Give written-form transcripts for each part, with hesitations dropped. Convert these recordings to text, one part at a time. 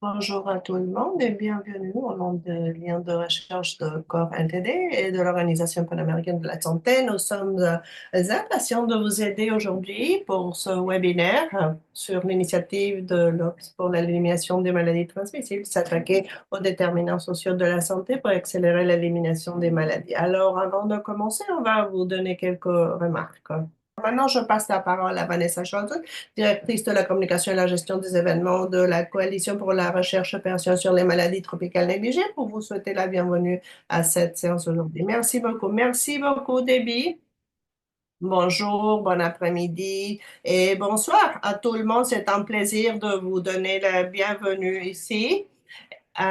Bonjour à tout le monde et bienvenue au nom de lien de recherche de Corps NTD et de l'Organisation panaméricaine de la santé. Nous sommes impatients de vous aider aujourd'hui pour ce webinaire sur l'initiative de l'Obs pour l'élimination des maladies transmissibles, s'attaquer aux déterminants sociaux de la santé pour accélérer l'élimination des maladies. Alors, avant de commencer, on va vous donner quelques remarques. Maintenant, je passe la parole à Vanessa Scholz, directrice de la communication et la gestion des événements de la Coalition pour la recherche et opération sur les maladies tropicales négligées, pour vous souhaiter la bienvenue à cette séance aujourd'hui. Merci beaucoup. Merci beaucoup, Debbie. Bonjour, bon après-midi et bonsoir à tout le monde. C'est un plaisir de vous donner la bienvenue ici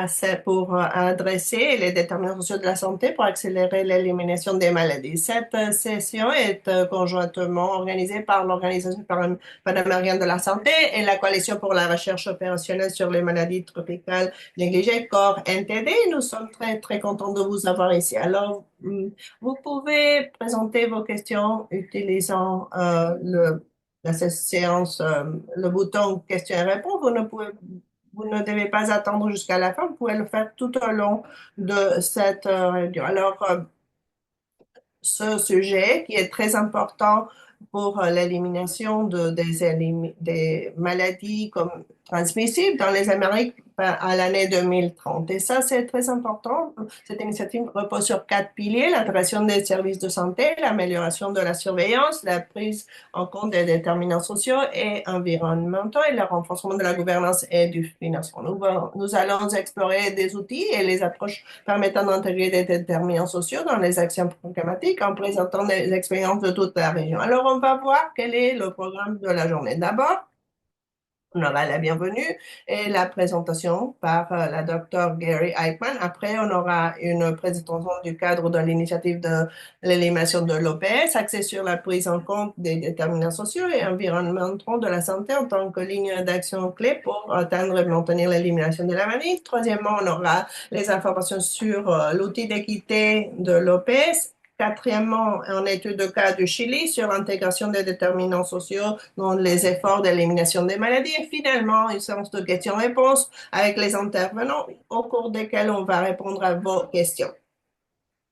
c'est pour adresser les déterminants sociaux de la santé pour accélérer l'élimination des maladies. Cette session est conjointement organisée par l'Organisation panaméricaine de la santé et la Coalition pour la recherche opérationnelle sur les maladies tropicales négligées, CORE NTD. Nous sommes très, très contents de vous avoir ici. Alors, vous pouvez présenter vos questions utilisant la séance, le bouton questions et réponses. Vous ne devez pas attendre jusqu'à la fin, vous pouvez le faire tout au long de cette réunion. Alors, ce sujet qui est très important pour l'élimination des maladies comme transmissibles dans les Amériques à l'année 2030. Et ça, c'est très important. Cette initiative repose sur quatre piliers: l'intégration des services de santé, l'amélioration de la surveillance, la prise en compte des déterminants sociaux et environnementaux et le renforcement de la gouvernance et du financement. Nous allons explorer des outils et les approches permettant d'intégrer des déterminants sociaux dans les actions programmatiques en présentant des expériences de toute la région. Alors, on va voir quel est le programme de la journée. D'abord, on aura la bienvenue et la présentation par la docteure Gary Eichmann. Après, on aura une présentation du cadre de l'initiative de l'élimination de l'OPS, axée sur la prise en compte des déterminants sociaux et environnementaux de la santé en tant que ligne d'action clé pour atteindre et maintenir l'élimination de la maladie. Troisièmement, on aura les informations sur l'outil d'équité de l'OPS. Quatrièmement, une étude de cas du Chili sur l'intégration des déterminants sociaux dans les efforts d'élimination des maladies. Et finalement, une séance de questions-réponses avec les intervenants au cours desquels on va répondre à vos questions.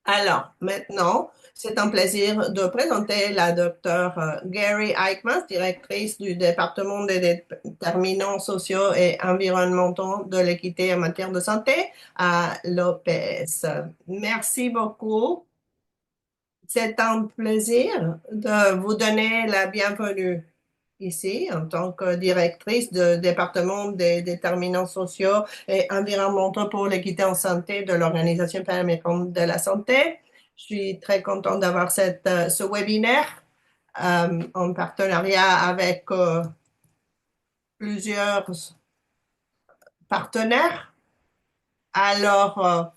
Alors, maintenant, c'est un plaisir de présenter la docteure Gary Eichmann, directrice du département des déterminants sociaux et environnementaux de l'équité en matière de santé à l'OPS. Merci beaucoup. C'est un plaisir de vous donner la bienvenue ici en tant que directrice du département des déterminants sociaux et environnementaux pour l'équité en santé de l'Organisation panaméricaine de la santé. Je suis très contente d'avoir ce webinaire en partenariat avec plusieurs partenaires. Alors,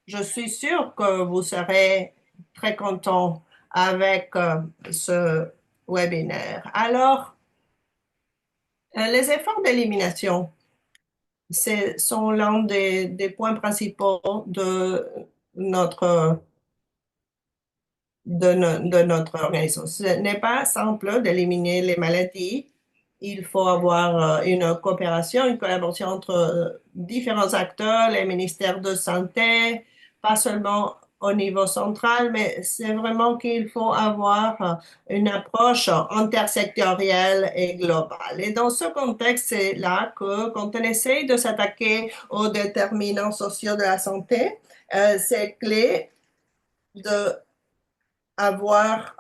je suis sûre que vous serez très content avec ce webinaire. Alors, les efforts d'élimination, sont l'un des points principaux notre, de notre organisation. Ce n'est pas simple d'éliminer les maladies. Il faut avoir une coopération, une collaboration entre différents acteurs, les ministères de santé, pas seulement au niveau central, mais c'est vraiment qu'il faut avoir une approche intersectorielle et globale. Et dans ce contexte, c'est là que quand on essaye de s'attaquer aux déterminants sociaux de la santé, c'est clé de avoir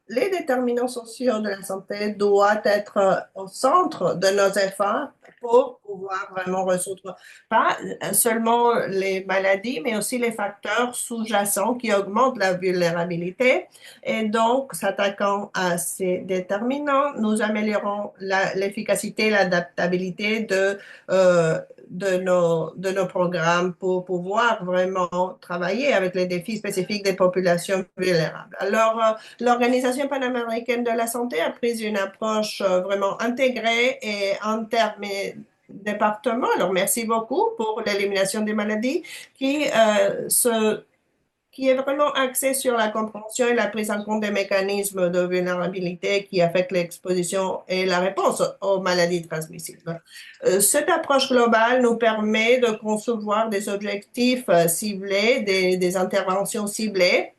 les déterminants sociaux de la santé doivent être au centre de nos efforts pour pouvoir vraiment résoudre pas seulement les maladies, mais aussi les facteurs sous-jacents qui augmentent la vulnérabilité. Et donc, s'attaquant à ces déterminants, nous améliorons l'efficacité, l'adaptabilité de nos programmes pour pouvoir vraiment travailler avec les défis spécifiques des populations vulnérables. Alors, l'Organisation panaméricaine de la santé a pris une approche vraiment intégrée et interdépartement. Alors, merci beaucoup pour l'élimination des maladies qui se qui est vraiment axé sur la compréhension et la prise en compte des mécanismes de vulnérabilité qui affectent l'exposition et la réponse aux maladies transmissibles. Cette approche globale nous permet de concevoir des objectifs ciblés, des interventions ciblées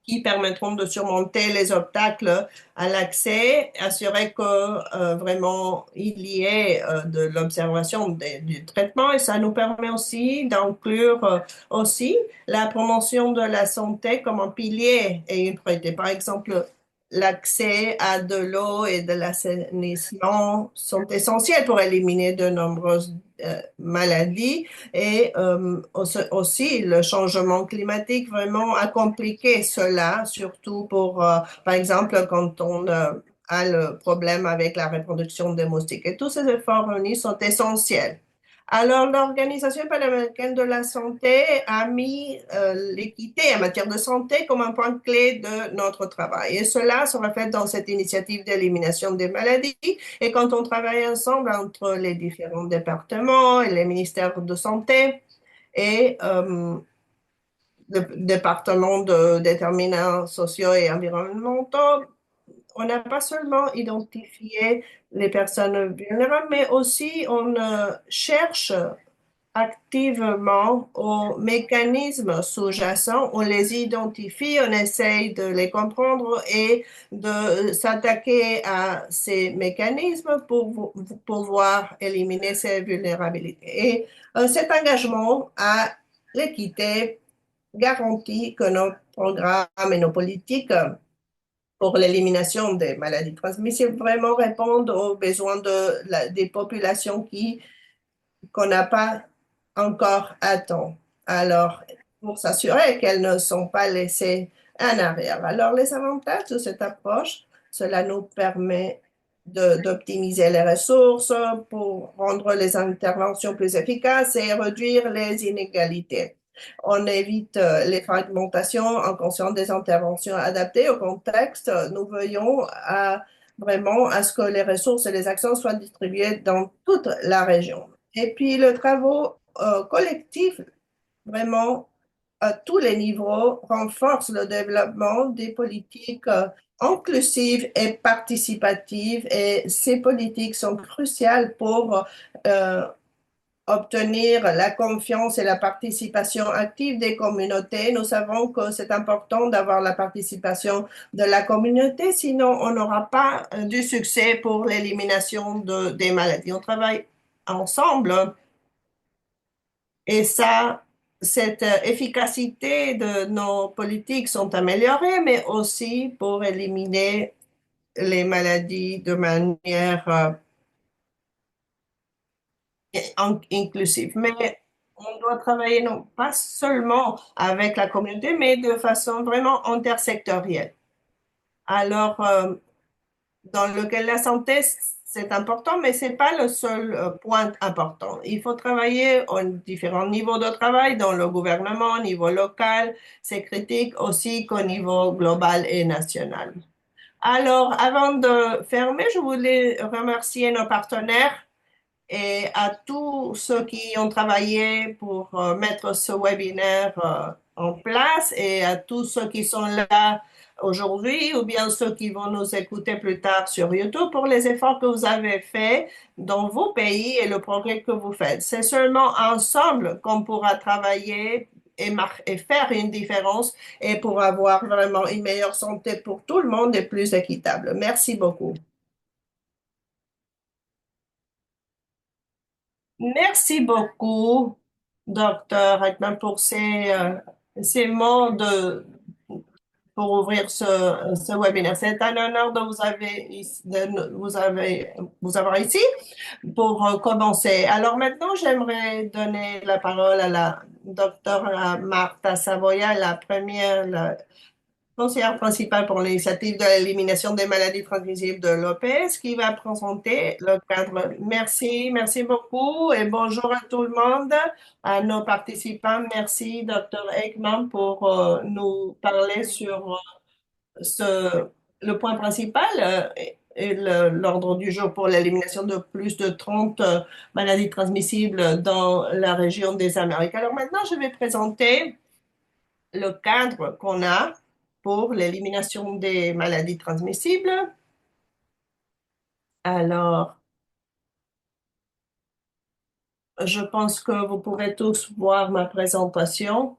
qui permettront de surmonter les obstacles à l'accès, assurer que vraiment il y ait de l'observation du traitement et ça nous permet aussi d'inclure aussi la promotion de la santé comme un pilier et une priorité. Par exemple, l'accès à de l'eau et de l'assainissement sont essentiels pour éliminer de nombreuses maladies et aussi, le changement climatique vraiment a compliqué cela, surtout pour, par exemple, quand on a le problème avec la reproduction des moustiques. Et tous ces efforts unis sont essentiels. Alors, l'Organisation panaméricaine de la santé a mis l'équité en matière de santé comme un point clé de notre travail. Et cela se reflète dans cette initiative d'élimination des maladies et quand on travaille ensemble entre les différents départements et les ministères de santé et le département de déterminants sociaux et environnementaux, on n'a pas seulement identifié les personnes vulnérables, mais aussi on cherche activement aux mécanismes sous-jacents, on les identifie, on essaye de les comprendre et de s'attaquer à ces mécanismes pour pouvoir éliminer ces vulnérabilités. Et cet engagement à l'équité garantit que nos programmes et nos politiques pour l'élimination des maladies transmissibles vraiment répondent aux besoins des populations qu'on n'a pas encore à temps. Alors, pour s'assurer qu'elles ne sont pas laissées en arrière. Alors, les avantages de cette approche, cela nous permet d'optimiser les ressources pour rendre les interventions plus efficaces et réduire les inégalités. On évite les fragmentations en conscience des interventions adaptées au contexte. Nous veillons vraiment à ce que les ressources et les actions soient distribuées dans toute la région. Et puis, le travail collectif, vraiment, à tous les niveaux, renforce le développement des politiques inclusives et participatives. Et ces politiques sont cruciales pour euh, obtenir la confiance et la participation active des communautés. Nous savons que c'est important d'avoir la participation de la communauté, sinon on n'aura pas du succès pour l'élimination des maladies. On travaille ensemble et ça, cette efficacité de nos politiques sont améliorées, mais aussi pour éliminer les maladies de manière inclusive. Mais on doit travailler non pas seulement avec la communauté, mais de façon vraiment intersectorielle. Alors, dans lequel la santé, c'est important, mais c'est pas le seul point important. Il faut travailler aux différents niveaux de travail, dans le gouvernement, au niveau local, c'est critique aussi qu'au niveau global et national. Alors, avant de fermer, je voulais remercier nos partenaires et à tous ceux qui ont travaillé pour mettre ce webinaire en place et à tous ceux qui sont là aujourd'hui ou bien ceux qui vont nous écouter plus tard sur YouTube pour les efforts que vous avez faits dans vos pays et le progrès que vous faites. C'est seulement ensemble qu'on pourra travailler et faire une différence et pour avoir vraiment une meilleure santé pour tout le monde et plus équitable. Merci beaucoup. Merci beaucoup, docteur Ekman, pour ces mots pour ouvrir ce webinaire. C'est un honneur de vous avoir ici pour commencer. Alors maintenant, j'aimerais donner la parole à la docteure Martha Savoya, la première, conseillère principale pour l'initiative de l'élimination des maladies transmissibles de l'OPS, qui va présenter le cadre. Merci, merci beaucoup et bonjour à tout le monde, à nos participants. Merci, Dr. Ekman, pour nous parler sur le point principal et l'ordre du jour pour l'élimination de plus de 30 maladies transmissibles dans la région des Amériques. Alors maintenant, je vais présenter le cadre qu'on a pour l'élimination des maladies transmissibles. Alors, je pense que vous pourrez tous voir ma présentation.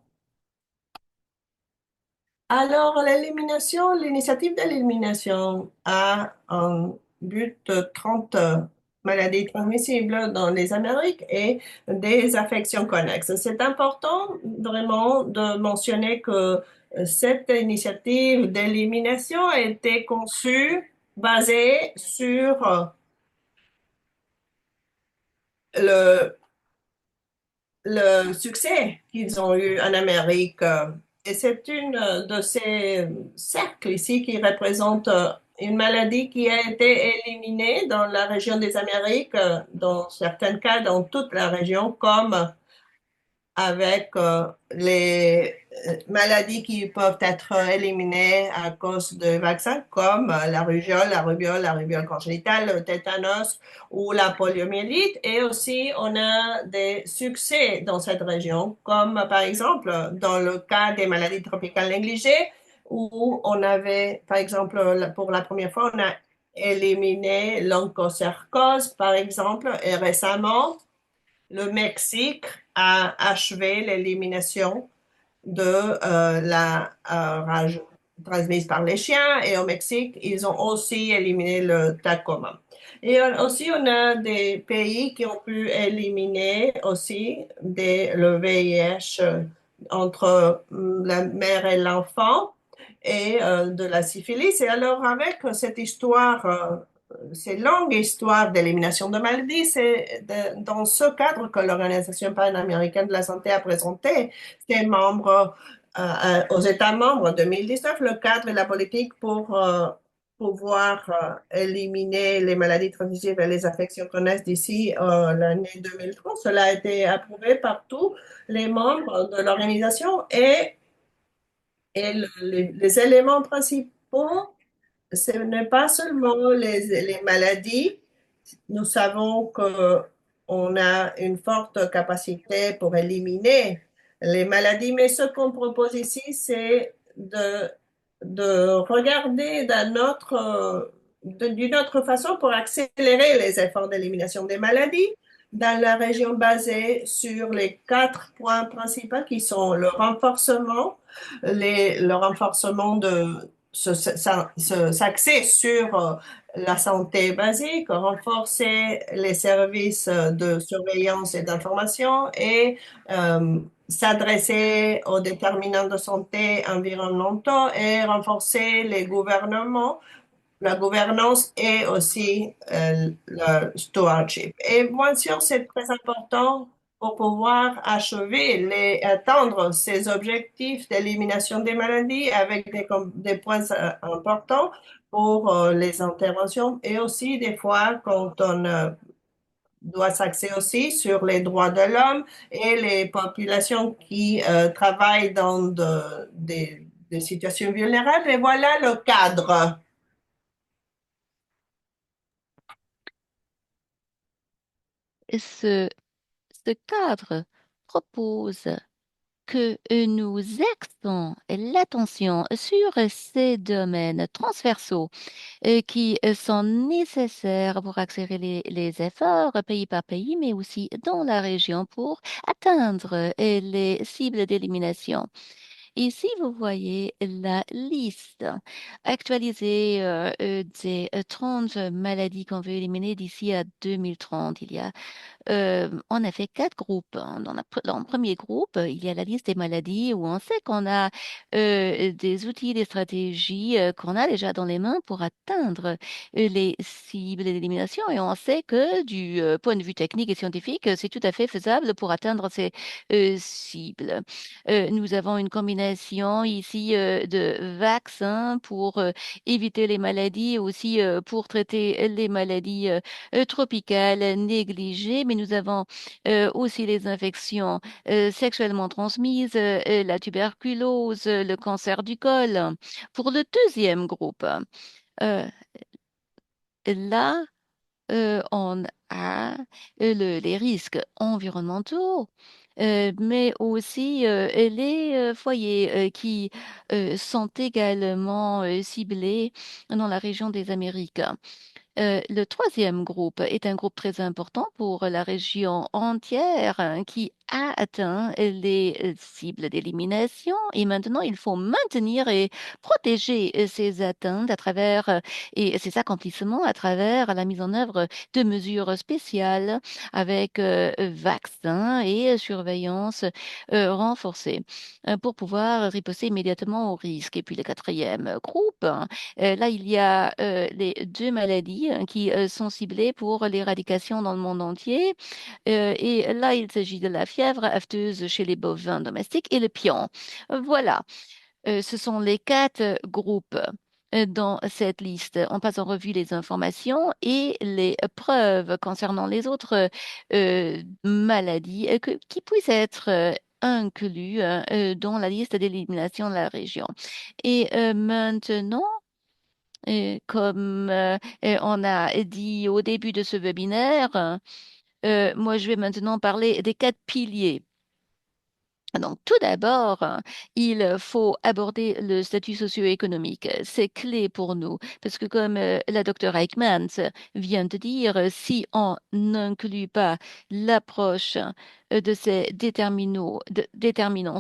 Alors, l'initiative de l'élimination a un but de 30 maladies transmissibles dans les Amériques et des affections connexes. C'est important vraiment de mentionner que cette initiative d'élimination a été conçue basée sur le le succès qu'ils ont eu en Amérique. Et c'est une de ces cercles ici qui représente une maladie qui a été éliminée dans la région des Amériques, dans certains cas dans toute la région, comme avec les maladies qui peuvent être éliminées à cause de vaccins comme la rubiole congénitale, le tétanos ou la poliomyélite. Et aussi, on a des succès dans cette région, comme par exemple dans le cas des maladies tropicales négligées, où on avait, par exemple, pour la première fois, on a éliminé l'onchocercose, par exemple, et récemment, le Mexique a achevé l'élimination de la rage transmise par les chiens et au Mexique, ils ont aussi éliminé le tacoma. Et aussi, on a des pays qui ont pu éliminer aussi le VIH entre la mère et l'enfant et de la syphilis. Et alors, avec cette histoire ces longues histoires d'élimination de maladies, c'est dans ce cadre que l'Organisation panaméricaine de la santé a présenté ses membres aux États membres en 2019 le cadre et la politique pour pouvoir éliminer les maladies transmissibles et les affections chroniques d'ici l'année 2030. Cela a été approuvé par tous les membres de l'organisation et les éléments principaux ce n'est pas seulement les maladies. Nous savons qu'on a une forte capacité pour éliminer les maladies, mais ce qu'on propose ici, c'est de regarder d'une autre façon pour accélérer les efforts d'élimination des maladies dans la région basée sur les 4 points principaux qui sont le renforcement, le renforcement s'axer sur la santé basique, renforcer les services de surveillance et d'information et s'adresser aux déterminants de santé environnementaux et renforcer les gouvernements la gouvernance et aussi le stewardship. Et bien sûr, c'est très important pour pouvoir atteindre ces objectifs d'élimination des maladies avec des points importants pour les interventions et aussi des fois quand on doit s'axer aussi sur les droits de l'homme et les populations qui travaillent dans des situations vulnérables. Et voilà le cadre. Ce, ce cadre propose que nous axons l'attention sur ces domaines transversaux qui sont nécessaires pour accélérer les efforts pays par pays, mais aussi dans la région pour atteindre les cibles d'élimination. Ici, vous voyez la liste actualisée des 30 maladies qu'on veut éliminer d'ici à 2030. Il y a en effet, 4 groupes, hein. Dans le premier groupe, il y a la liste des maladies où on sait qu'on a des outils, des stratégies qu'on a déjà dans les mains pour atteindre les cibles d'élimination. Et on sait que du point de vue technique et scientifique, c'est tout à fait faisable pour atteindre ces cibles. Nous avons une combination ici de vaccins pour éviter les maladies, aussi pour traiter les maladies tropicales négligées, mais nous avons aussi les infections sexuellement transmises, la tuberculose, le cancer du col. Pour le deuxième groupe, euh, là, on a les risques environnementaux. mais aussi les foyers qui sont également ciblés dans la région des Amériques. Le troisième groupe est un groupe très important pour la région entière qui a atteint les cibles d'élimination et maintenant il faut maintenir et protéger ces atteintes à travers et ces accomplissements à travers la mise en œuvre de mesures spéciales avec vaccins et surveillance renforcée pour pouvoir riposter immédiatement au risque. Et puis le quatrième groupe, là, il y a les deux maladies qui sont ciblées pour l'éradication dans le monde entier. Et là, il s'agit de la fièvre afteuse chez les bovins domestiques et le pion. Voilà. Ce sont les quatre groupes dans cette liste. On passe en revue les informations et les preuves concernant les autres maladies qui puissent être inclus dans la liste d'élimination de la région. Et maintenant, comme on a dit au début de ce webinaire, moi je vais maintenant parler des quatre piliers. Donc, tout d'abord, il faut aborder le statut socio-économique. C'est clé pour nous parce que, comme la docteure Eichmann vient de dire, si on n'inclut pas l'approche de ces déterminants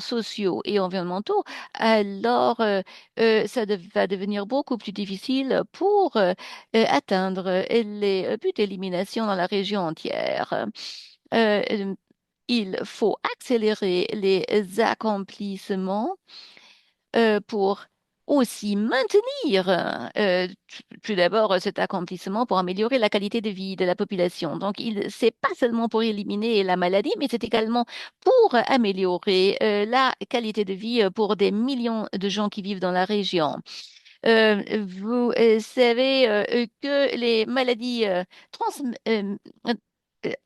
sociaux et environnementaux, alors va devenir beaucoup plus difficile pour atteindre les buts d'élimination dans la région entière. Euh, il faut accélérer les accomplissements pour aussi maintenir tout d'abord cet accomplissement pour améliorer la qualité de vie de la population. Donc, c'est pas seulement pour éliminer la maladie, mais c'est également pour améliorer la qualité de vie pour des millions de gens qui vivent dans la région. Vous savez que les maladies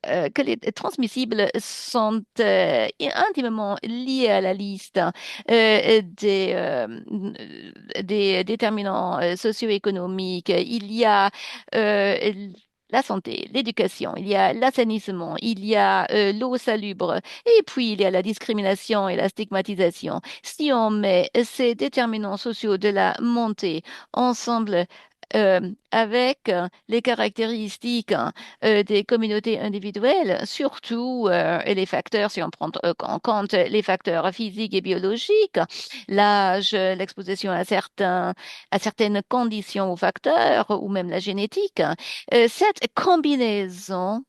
que les transmissibles sont intimement liés à la liste des déterminants socio-économiques. Il y a la santé, l'éducation, il y a l'assainissement, il y a l'eau salubre, et puis il y a la discrimination et la stigmatisation. Si on met ces déterminants sociaux de la montée ensemble, avec les caractéristiques des communautés individuelles, surtout et les facteurs, si on prend en compte les facteurs physiques et biologiques, l'âge, l'exposition à certaines conditions ou facteurs, ou même la génétique, cette combinaison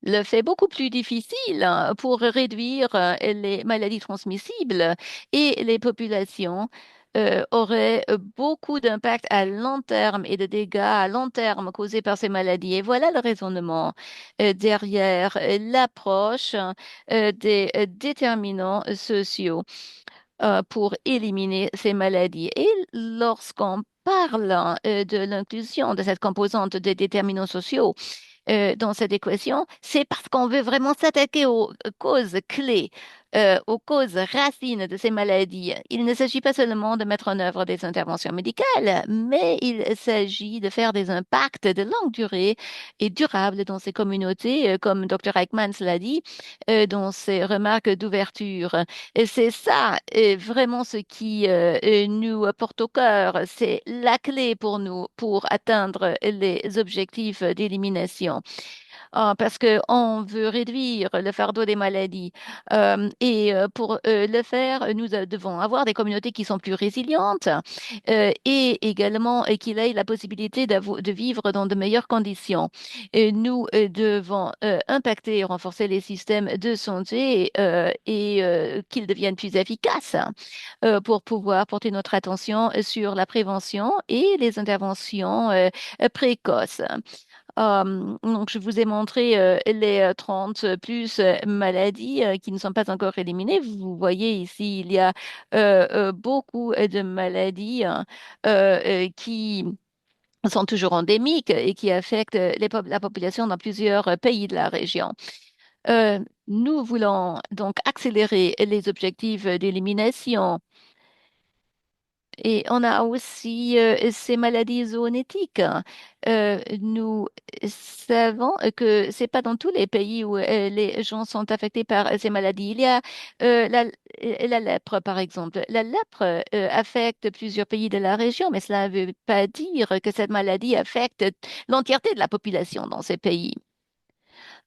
le fait beaucoup plus difficile pour réduire les maladies transmissibles et les populations auraient beaucoup d'impact à long terme et de dégâts à long terme causés par ces maladies. Et voilà le raisonnement derrière l'approche des déterminants sociaux pour éliminer ces maladies. Et lorsqu'on parle de l'inclusion de cette composante des déterminants sociaux, dans cette équation, c'est parce qu'on veut vraiment s'attaquer aux causes clés, aux causes racines de ces maladies. Il ne s'agit pas seulement de mettre en œuvre des interventions médicales, mais il s'agit de faire des impacts de longue durée et durables dans ces communautés, comme Dr. Eichmann l'a dit, dans ses remarques d'ouverture. Et c'est ça, vraiment ce qui nous porte au cœur. C'est la clé pour nous pour atteindre les objectifs d'élimination. Parce que on veut réduire le fardeau des maladies. Et pour le faire, nous devons avoir des communautés qui sont plus résilientes et également qu'il ait la possibilité de vivre dans de meilleures conditions. Et nous devons impacter et renforcer les systèmes de santé et qu'ils deviennent plus efficaces pour pouvoir porter notre attention sur la prévention et les interventions précoces. Donc, je vous ai montré les 30 plus maladies qui ne sont pas encore éliminées. Vous voyez ici, il y a beaucoup de maladies qui sont toujours endémiques et qui affectent la population dans plusieurs pays de la région. Nous voulons donc accélérer les objectifs d'élimination Et on a aussi ces maladies zoonotiques. Nous savons que c'est pas dans tous les pays où les gens sont affectés par ces maladies. Il y a la lèpre, par exemple. La lèpre affecte plusieurs pays de la région, mais cela ne veut pas dire que cette maladie affecte l'entièreté de la population dans ces pays.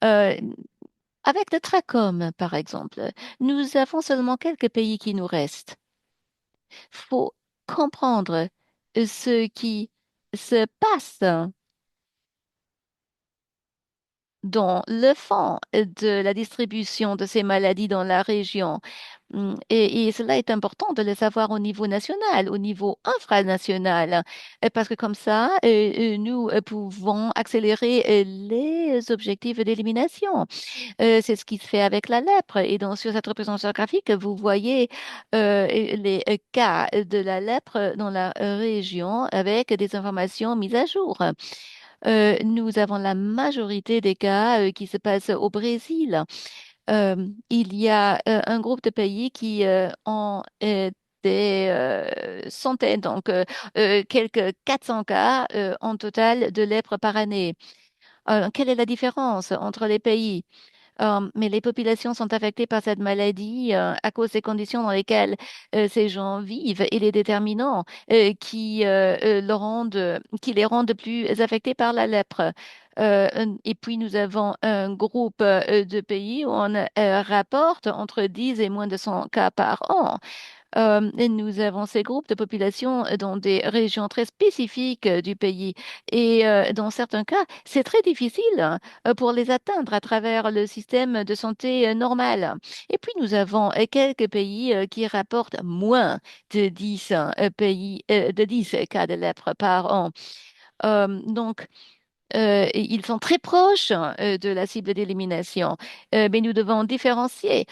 Euh, avec le trachome, par exemple, nous avons seulement quelques pays qui nous restent. Faut comprendre ce qui se passe dans le fond de la distribution de ces maladies dans la région. Et cela est important de le savoir au niveau national, au niveau infranational, parce que comme ça, nous pouvons accélérer les objectifs d'élimination. C'est ce qui se fait avec la lèpre. Et donc, sur cette représentation graphique, vous voyez les cas de la lèpre dans la région avec des informations mises à jour. Nous avons la majorité des cas qui se passent au Brésil. Il y a un groupe de pays qui ont des centaines, donc quelques 400 cas en total de lèpre par année. Quelle est la différence entre les pays? Mais les populations sont affectées par cette maladie à cause des conditions dans lesquelles ces gens vivent et les déterminants qui les rendent plus affectés par la lèpre. Et puis, nous avons un groupe de pays où on rapporte entre 10 et moins de 100 cas par an. Et nous avons ces groupes de population dans des régions très spécifiques du pays. Et dans certains cas, c'est très difficile pour les atteindre à travers le système de santé normal. Et puis, nous avons quelques pays qui rapportent moins de 10 de 10 cas de lèpre par an. Donc, ils sont très proches de la cible d'élimination. Mais nous devons différencier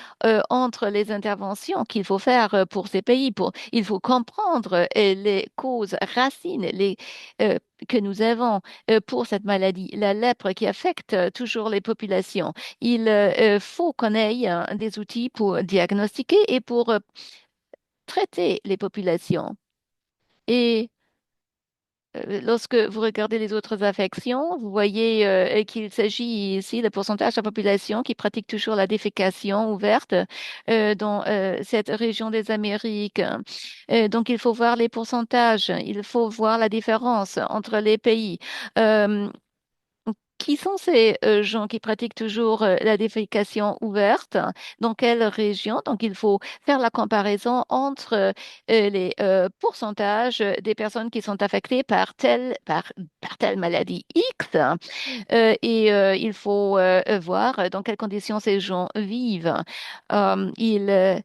entre les interventions qu'il faut faire pour ces pays. Il faut comprendre les causes racines que nous avons pour cette maladie, la lèpre qui affecte toujours les populations. Il faut qu'on ait des outils pour diagnostiquer et pour traiter les populations. Et lorsque vous regardez les autres affections, vous voyez qu'il s'agit ici de pourcentage de la population qui pratique toujours la défécation ouverte dans cette région des Amériques. Donc, il faut voir les pourcentages, il faut voir la différence entre les pays. Euh, qui sont ces gens qui pratiquent toujours la défécation ouverte? Dans quelle région? Donc, il faut faire la comparaison entre les pourcentages des personnes qui sont affectées par telle maladie X et il faut voir dans quelles conditions ces gens vivent. Il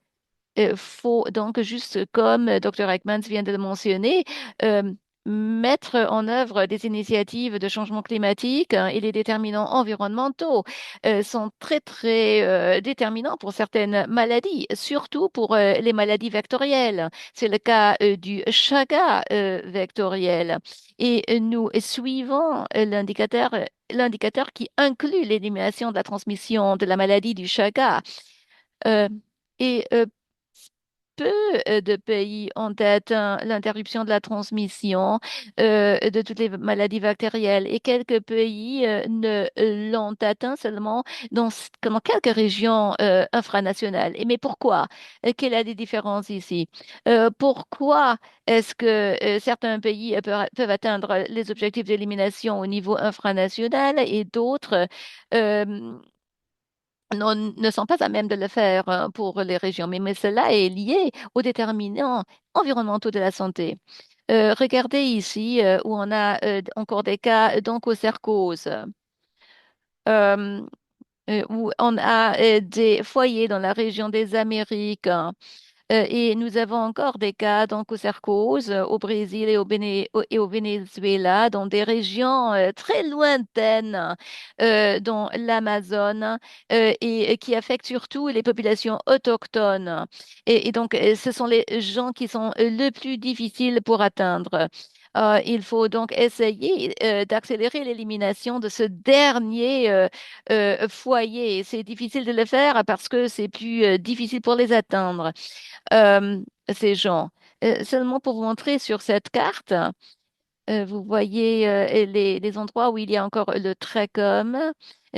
faut donc, juste comme Dr. Ekmans vient de le mentionner, euh, mettre en œuvre des initiatives de changement climatique et les déterminants environnementaux sont très, très déterminants pour certaines maladies, surtout pour les maladies vectorielles. C'est le cas du Chagas vectoriel. Et nous suivons l'indicateur qui inclut l'élimination de la transmission de la maladie du Chagas. Euh, et peu de pays ont atteint l'interruption de la transmission de toutes les maladies bactérielles et quelques pays ne l'ont atteint seulement dans quelques régions infranationales. Mais pourquoi? Quelle est la différence ici? Pourquoi est-ce que certains pays peuvent atteindre les objectifs d'élimination au niveau infranational et d'autres ne sont pas à même de le faire pour les régions, mais cela est lié aux déterminants environnementaux de la santé. Regardez ici où on a encore des cas d'onchocercose, euh, où on a des foyers dans la région des Amériques. Et nous avons encore des cas d'onchocercose au Brésil et au Venezuela, dans des régions très lointaines, dans l'Amazone, et qui affectent surtout les populations autochtones. Et donc, ce sont les gens qui sont le plus difficiles pour atteindre. Il faut donc essayer d'accélérer l'élimination de ce dernier foyer. C'est difficile de le faire parce que c'est plus difficile pour les atteindre euh, ces gens. Seulement pour vous montrer sur cette carte, vous voyez les endroits où il y a encore le trachome.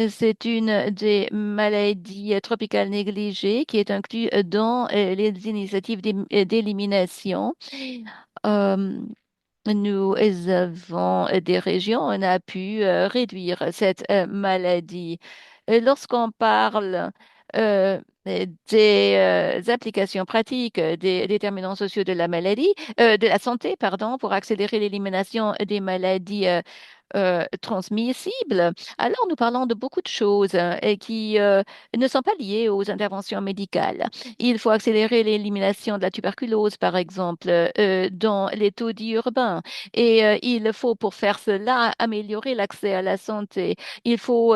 C'est une des maladies tropicales négligées qui est inclue dans les initiatives d'élimination. Euh, Nous avons des régions, on a pu réduire cette maladie. Lorsqu'on parle des applications pratiques des déterminants sociaux de la maladie, de la santé, pardon, pour accélérer l'élimination des maladies transmissibles, alors nous parlons de beaucoup de choses et qui ne sont pas liées aux interventions médicales. Il faut accélérer l'élimination de la tuberculose, par exemple, dans les taudis urbains. Et il faut, pour faire cela, améliorer l'accès à la santé. Il faut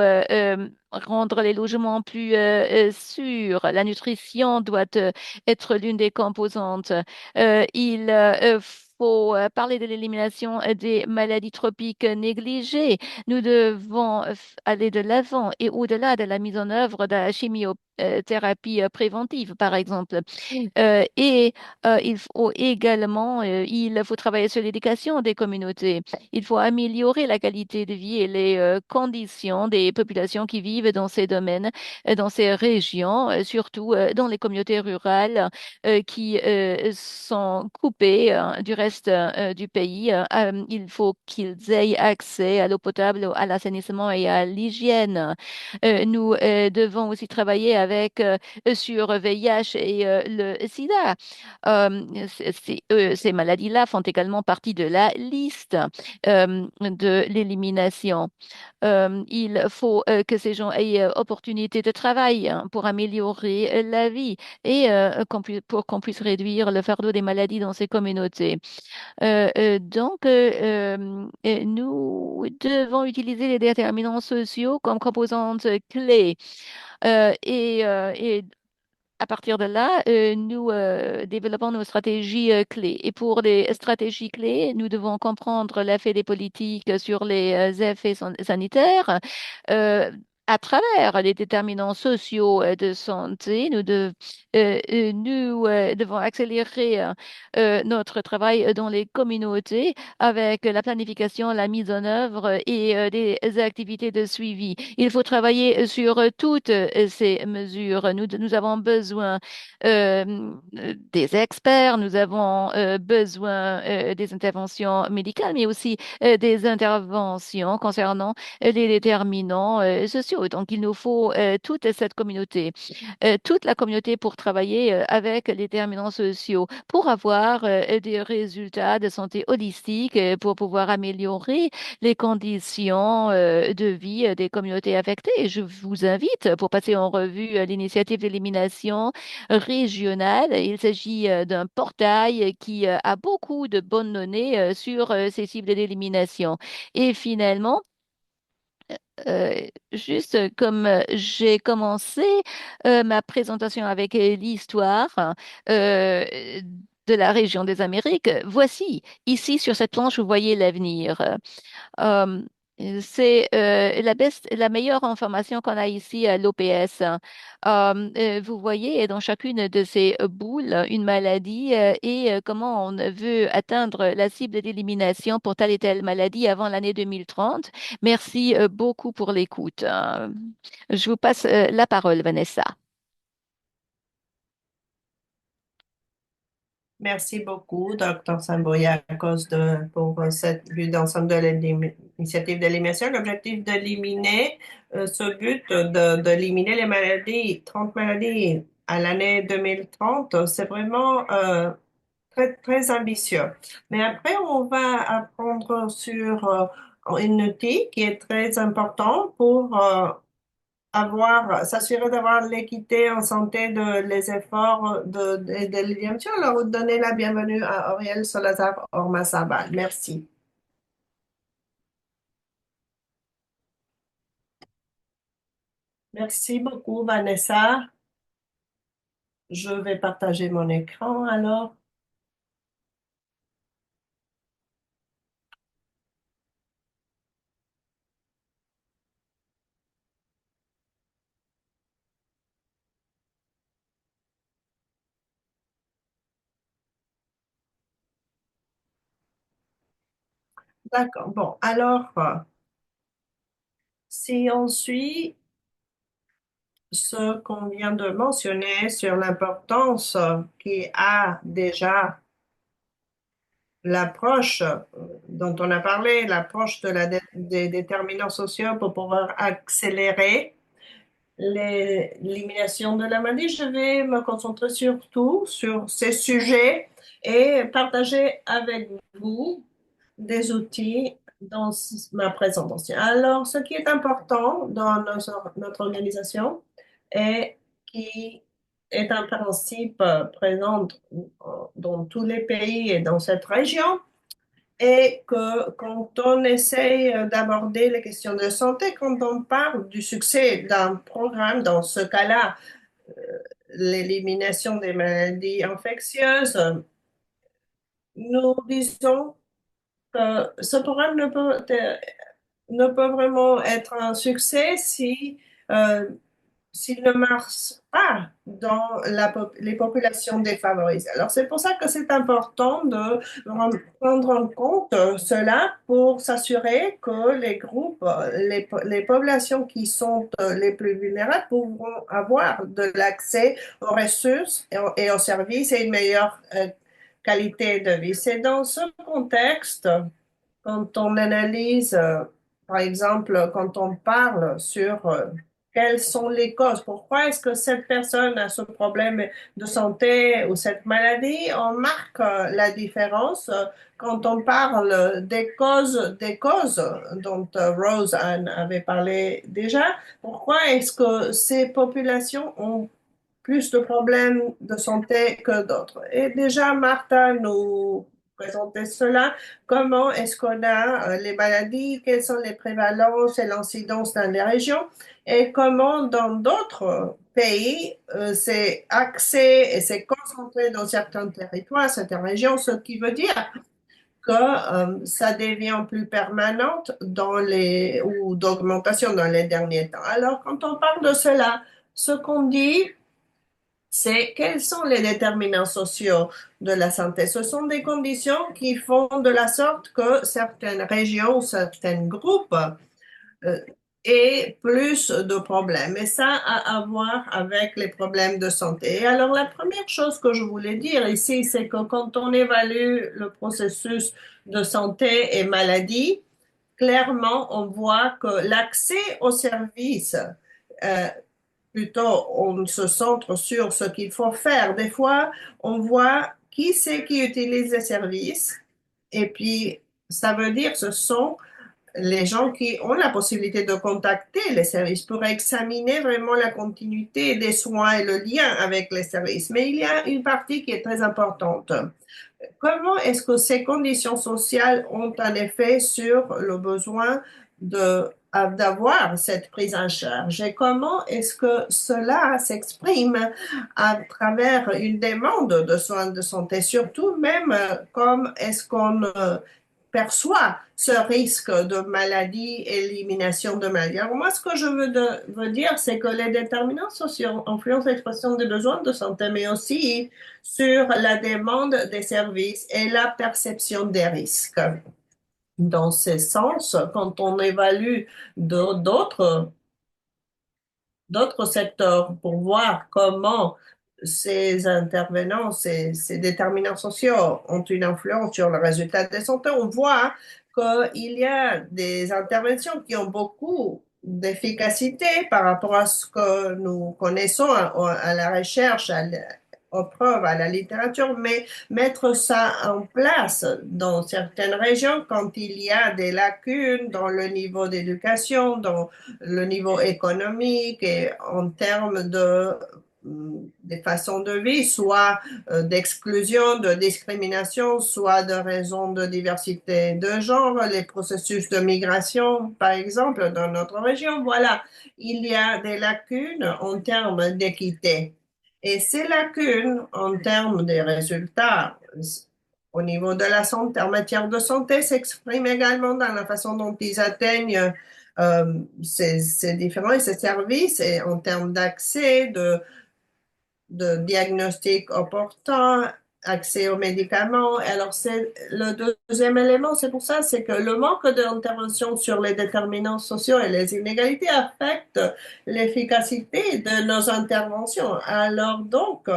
rendre les logements plus sûrs. La nutrition doit être l'une des composantes. Il faut parler de l'élimination des maladies tropiques négligées. Nous devons aller de l'avant et au-delà de la mise en œuvre de la chimiothérapie préventive, par exemple. Et il faut également, il faut travailler sur l'éducation des communautés. Il faut améliorer la qualité de vie et les conditions des populations qui vivent dans ces domaines, dans ces régions, surtout dans les communautés rurales qui sont coupées du reste du pays. Il faut qu'ils aient accès à l'eau potable, à l'assainissement et à l'hygiène. Nous devons aussi travailler avec sur VIH et le sida. Ces maladies-là font également partie de la liste de l'élimination. Il faut que ces gens aient opportunité de travail hein, pour améliorer la vie et pour qu'on puisse réduire le fardeau des maladies dans ces communautés. Nous devons utiliser les déterminants sociaux comme composantes clés. Et à partir de là, nous développons nos stratégies clés. Et pour les stratégies clés, nous devons comprendre l'effet des politiques sur les effets sanitaires. euh, À travers les déterminants sociaux de santé, nous devons accélérer notre travail dans les communautés avec la planification, la mise en œuvre et des activités de suivi. Il faut travailler sur toutes ces mesures. Nous avons besoin des experts, nous avons besoin des interventions médicales, mais aussi des interventions concernant les déterminants sociaux. Donc, il nous faut toute la communauté pour travailler avec les déterminants sociaux, pour avoir des résultats de santé holistique, pour pouvoir améliorer les conditions de vie des communautés affectées. Et je vous invite pour passer en revue l'initiative d'élimination régionale. Il s'agit d'un portail qui a beaucoup de bonnes données sur ces cibles d'élimination. Et finalement, juste comme j'ai commencé ma présentation avec l'histoire euh, de la région des Amériques, voici, ici sur cette planche, vous voyez l'avenir. Euh, c'est la meilleure information qu'on a ici à l'OPS. Vous voyez dans chacune de ces boules une maladie et comment on veut atteindre la cible d'élimination pour telle et telle maladie avant l'année 2030. Merci beaucoup pour l'écoute. Je vous passe la parole, Vanessa. Merci beaucoup, Dr. Samboya, à cause pour cette vue d'ensemble de l'initiative d'élimination. L'objectif d'éliminer, ce but d'éliminer les maladies, 30 maladies à l'année 2030, c'est vraiment très, très ambitieux. Mais après, on va apprendre sur un outil qui est très important pour s'assurer d'avoir l'équité en santé de les efforts de l'élimination. Alors, vous donnez la bienvenue à Auriel Salazar Ormazabal. Merci. Merci beaucoup, Vanessa. Je vais partager mon écran alors. D'accord. Bon, alors, si on suit ce qu'on vient de mentionner sur l'importance qui a déjà l'approche dont on a parlé, l'approche de des déterminants sociaux pour pouvoir accélérer l'élimination de la maladie, je vais me concentrer surtout sur ces sujets et partager avec vous des outils dans ma présentation. Alors, ce qui est important dans notre organisation et qui est un principe présent dans tous les pays et dans cette région, et que quand on essaye d'aborder les questions de santé, quand on parle du succès d'un programme, dans ce cas-là, l'élimination des maladies infectieuses, nous disons que ce programme ne peut vraiment être un succès si euh, s'il ne marche pas dans les populations défavorisées. Alors, c'est pour ça que c'est important de prendre en compte cela pour s'assurer que les groupes, les populations qui sont les plus vulnérables pourront avoir de l'accès aux ressources et aux services et une meilleure qualité de vie. C'est dans ce contexte quand on analyse, par exemple, quand on parle sur quelles sont les causes, pourquoi est-ce que cette personne a ce problème de santé ou cette maladie, on marque la différence quand on parle des causes dont Rose Ann avait parlé déjà. Pourquoi est-ce que ces populations ont plus de problèmes de santé que d'autres? Et déjà, Martha nous présentait cela. Comment est-ce qu'on a les maladies, quelles sont les prévalences et l'incidence dans les régions et comment dans d'autres pays c'est axé et c'est concentré dans certains territoires, certaines régions, ce qui veut dire que ça devient plus permanente dans ou d'augmentation dans les derniers temps. Alors, quand on parle de cela, ce qu'on dit, c'est quels sont les déterminants sociaux de la santé. Ce sont des conditions qui font de la sorte que certaines régions, certains groupes euh, aient plus de problèmes. Et ça a à voir avec les problèmes de santé. Et alors, la première chose que je voulais dire ici, c'est que quand on évalue le processus de santé et maladie, clairement, on voit que l'accès aux services euh, plutôt, on se centre sur ce qu'il faut faire. Des fois, on voit qui c'est qui utilise les services. Et puis, ça veut dire ce sont les gens qui ont la possibilité de contacter les services pour examiner vraiment la continuité des soins et le lien avec les services. Mais il y a une partie qui est très importante. Comment est-ce que ces conditions sociales ont un effet sur le besoin d'avoir cette prise en charge et comment est-ce que cela s'exprime à travers une demande de soins de santé, surtout même comme est-ce qu'on perçoit ce risque de maladie, élimination de maladie. Alors moi, ce que je veux dire, c'est que les déterminants sociaux influencent l'expression des besoins de santé, mais aussi sur la demande des services et la perception des risques. Dans ce sens, quand on évalue d'autres d'autres secteurs pour voir comment ces intervenants, ces déterminants sociaux ont une influence sur le résultat de santé, on voit qu'il y a des interventions qui ont beaucoup d'efficacité par rapport à ce que nous connaissons à la recherche, aux preuves, à la littérature, mais mettre ça en place dans certaines régions quand il y a des lacunes dans le niveau d'éducation, dans le niveau économique et en termes des façons de vie, soit d'exclusion, de discrimination, soit de raisons de diversité de genre, les processus de migration, par exemple, dans notre région. Voilà, il y a des lacunes en termes d'équité. Et ces lacunes en termes des résultats au niveau de la santé, en matière de santé, s'expriment également dans la façon dont ils atteignent ces différents et ces services et en termes d'accès, de diagnostic opportun accès aux médicaments. Alors, c'est le deuxième élément, c'est pour ça, c'est que le manque d'intervention sur les déterminants sociaux et les inégalités affecte l'efficacité de nos interventions. Alors donc,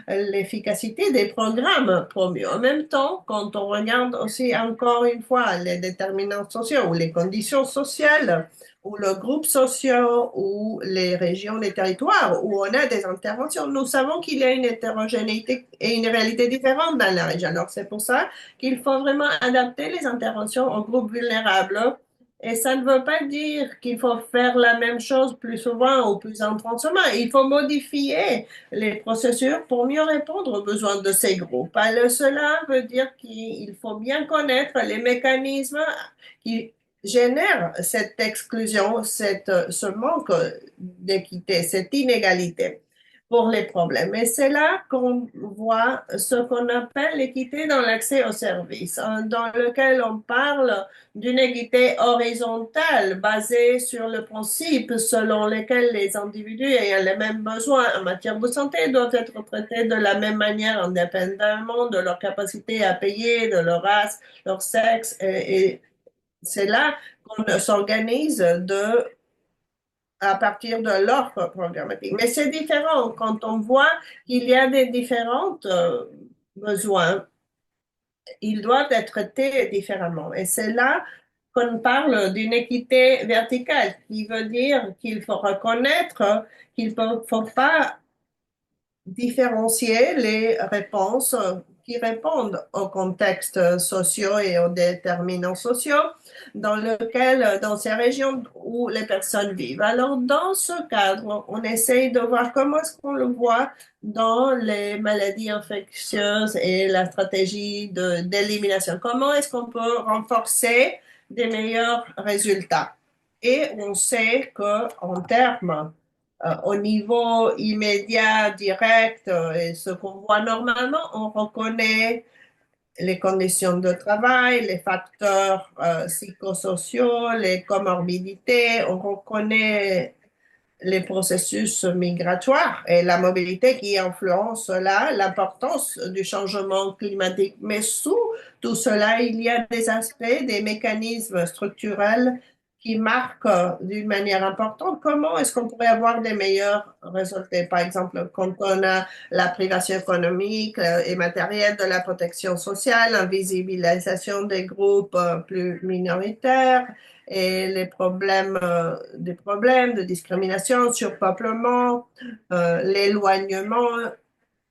l'efficacité des programmes promus. En même temps, quand on regarde aussi encore une fois les déterminants sociaux ou les conditions sociales, ou le groupe social ou les régions, les territoires où on a des interventions. Nous savons qu'il y a une hétérogénéité et une réalité différente dans la région. Alors, c'est pour ça qu'il faut vraiment adapter les interventions aux groupes vulnérables. Et ça ne veut pas dire qu'il faut faire la même chose plus souvent ou plus intensément. Il faut modifier les procédures pour mieux répondre aux besoins de ces groupes. Alors, cela veut dire qu'il faut bien connaître les mécanismes qui génère cette exclusion, ce manque d'équité, cette inégalité pour les problèmes. Et c'est là qu'on voit ce qu'on appelle l'équité dans l'accès aux services, dans lequel on parle d'une équité horizontale basée sur le principe selon lequel les individus ayant les mêmes besoins en matière de santé doivent être traités de la même manière indépendamment de leur capacité à payer, de leur race, leur sexe et c'est là qu'on s'organise à partir de l'offre programmatique. Mais c'est différent quand on voit qu'il y a des différents besoins. Ils doivent être traités différemment. Et c'est là qu'on parle d'une équité verticale, qui veut dire qu'il faut reconnaître qu'il ne faut pas différencier les réponses qui répondent aux contextes sociaux et aux déterminants sociaux dans ces régions où les personnes vivent. Alors, dans ce cadre, on essaye de voir comment est-ce qu'on le voit dans les maladies infectieuses et la stratégie d'élimination. Comment est-ce qu'on peut renforcer des meilleurs résultats? Et on sait qu'en termes au niveau immédiat, direct, et ce qu'on voit normalement, on reconnaît les conditions de travail, les facteurs psychosociaux, les comorbidités, on reconnaît les processus migratoires et la mobilité qui influencent là l'importance du changement climatique. Mais sous tout cela, il y a des aspects, des mécanismes structurels qui marquent d'une manière importante comment est-ce qu'on pourrait avoir des meilleurs résultats. Par exemple, quand on a la privation économique et matérielle de la protection sociale, l'invisibilisation des groupes plus minoritaires, et les problèmes, des problèmes de discrimination, surpeuplement, l'éloignement,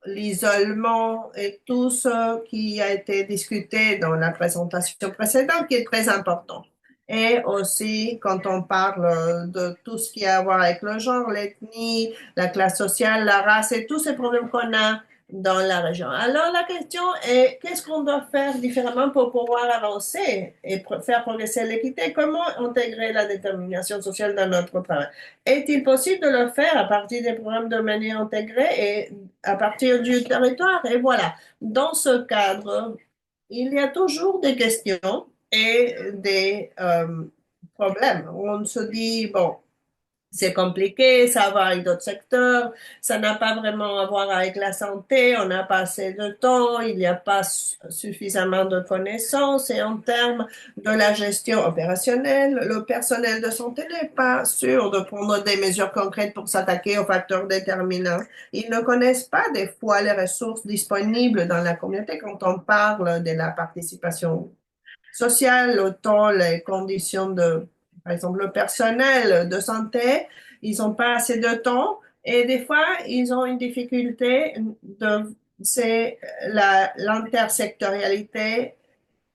l'isolement et tout ce qui a été discuté dans la présentation précédente qui est très important. Et aussi, quand on parle de tout ce qui a à voir avec le genre, l'ethnie, la classe sociale, la race et tous ces problèmes qu'on a dans la région. Alors, la question est, qu'est-ce qu'on doit faire différemment pour pouvoir avancer et faire progresser l'équité? Comment intégrer la détermination sociale dans notre travail? Est-il possible de le faire à partir des programmes de manière intégrée et à partir du territoire? Et voilà, dans ce cadre, il y a toujours des questions et des problèmes. On se dit, bon, c'est compliqué, ça va avec d'autres secteurs, ça n'a pas vraiment à voir avec la santé, on n'a pas assez de temps, il n'y a pas suffisamment de connaissances et en termes de la gestion opérationnelle, le personnel de santé n'est pas sûr de prendre des mesures concrètes pour s'attaquer aux facteurs déterminants. Ils ne connaissent pas des fois les ressources disponibles dans la communauté quand on parle de la participation sociale, autant les conditions de, par exemple, le personnel de santé, ils n'ont pas assez de temps et des fois, ils ont une difficulté c'est l'intersectorialité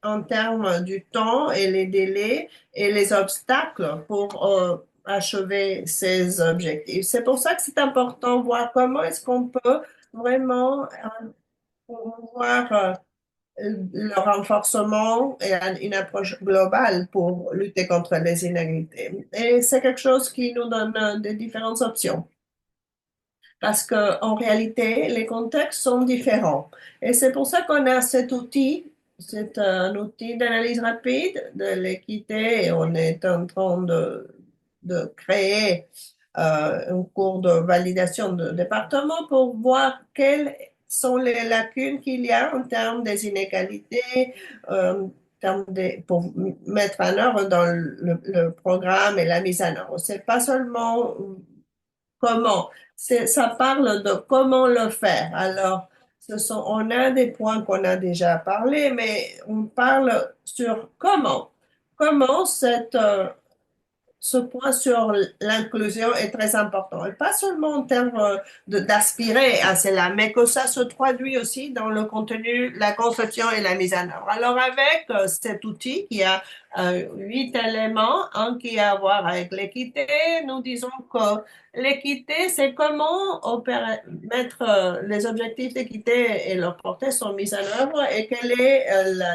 en termes du temps et les délais et les obstacles pour achever ces objectifs. C'est pour ça que c'est important de voir comment est-ce qu'on peut vraiment voir le renforcement et une approche globale pour lutter contre les inégalités. Et c'est quelque chose qui nous donne des différentes options. Parce qu'en réalité, les contextes sont différents. Et c'est pour ça qu'on a cet outil. C'est un outil d'analyse rapide de l'équité et on est en train de créer un cours de validation de département pour voir quelle sont les lacunes qu'il y a en termes des inégalités, en termes pour mettre en œuvre dans le programme et la mise en œuvre. C'est pas seulement comment, ça parle de comment le faire. Alors, on a des points qu'on a déjà parlé, mais on parle sur comment. Comment ce point sur l'inclusion est très important. Et pas seulement en termes d'aspirer à cela, mais que ça se traduit aussi dans le contenu, la conception et la mise en œuvre. Alors, avec cet outil qui a 8 éléments, un qui a à voir avec l'équité, nous disons que l'équité, c'est comment mettre les objectifs d'équité et leur portée sont mis en œuvre et quelle est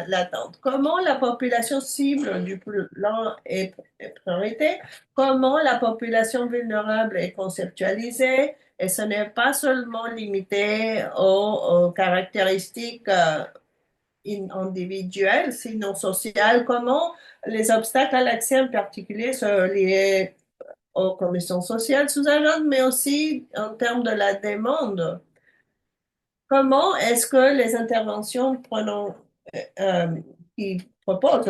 l'attente. Comment la population cible du plan est priorité, comment la population vulnérable est conceptualisée, et ce n'est pas seulement limité aux caractéristiques individuelles, sinon sociales, comment les obstacles à l'accès en particulier sont liés aux commissions sociales sous-jacentes, mais aussi en termes de la demande. Comment est-ce que les interventions euh, qui proposent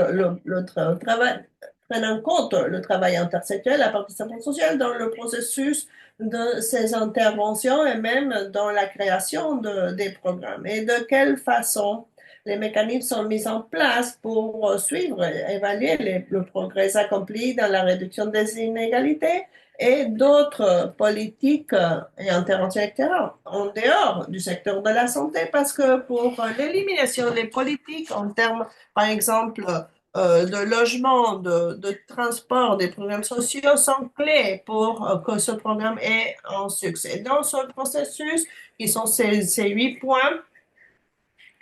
travail, prennent en compte le travail intersectionnel, la participation sociale dans le processus de ces interventions et même dans la création des programmes? Et de quelle façon les mécanismes sont mis en place pour suivre et évaluer le progrès accompli dans la réduction des inégalités et d'autres politiques et interventions, etc., en dehors du secteur de la santé, parce que pour l'élimination des politiques en termes, par exemple, de logement, de transport, des programmes sociaux sont clés pour que ce programme ait un succès. Dans ce processus, qui sont ces 8 points,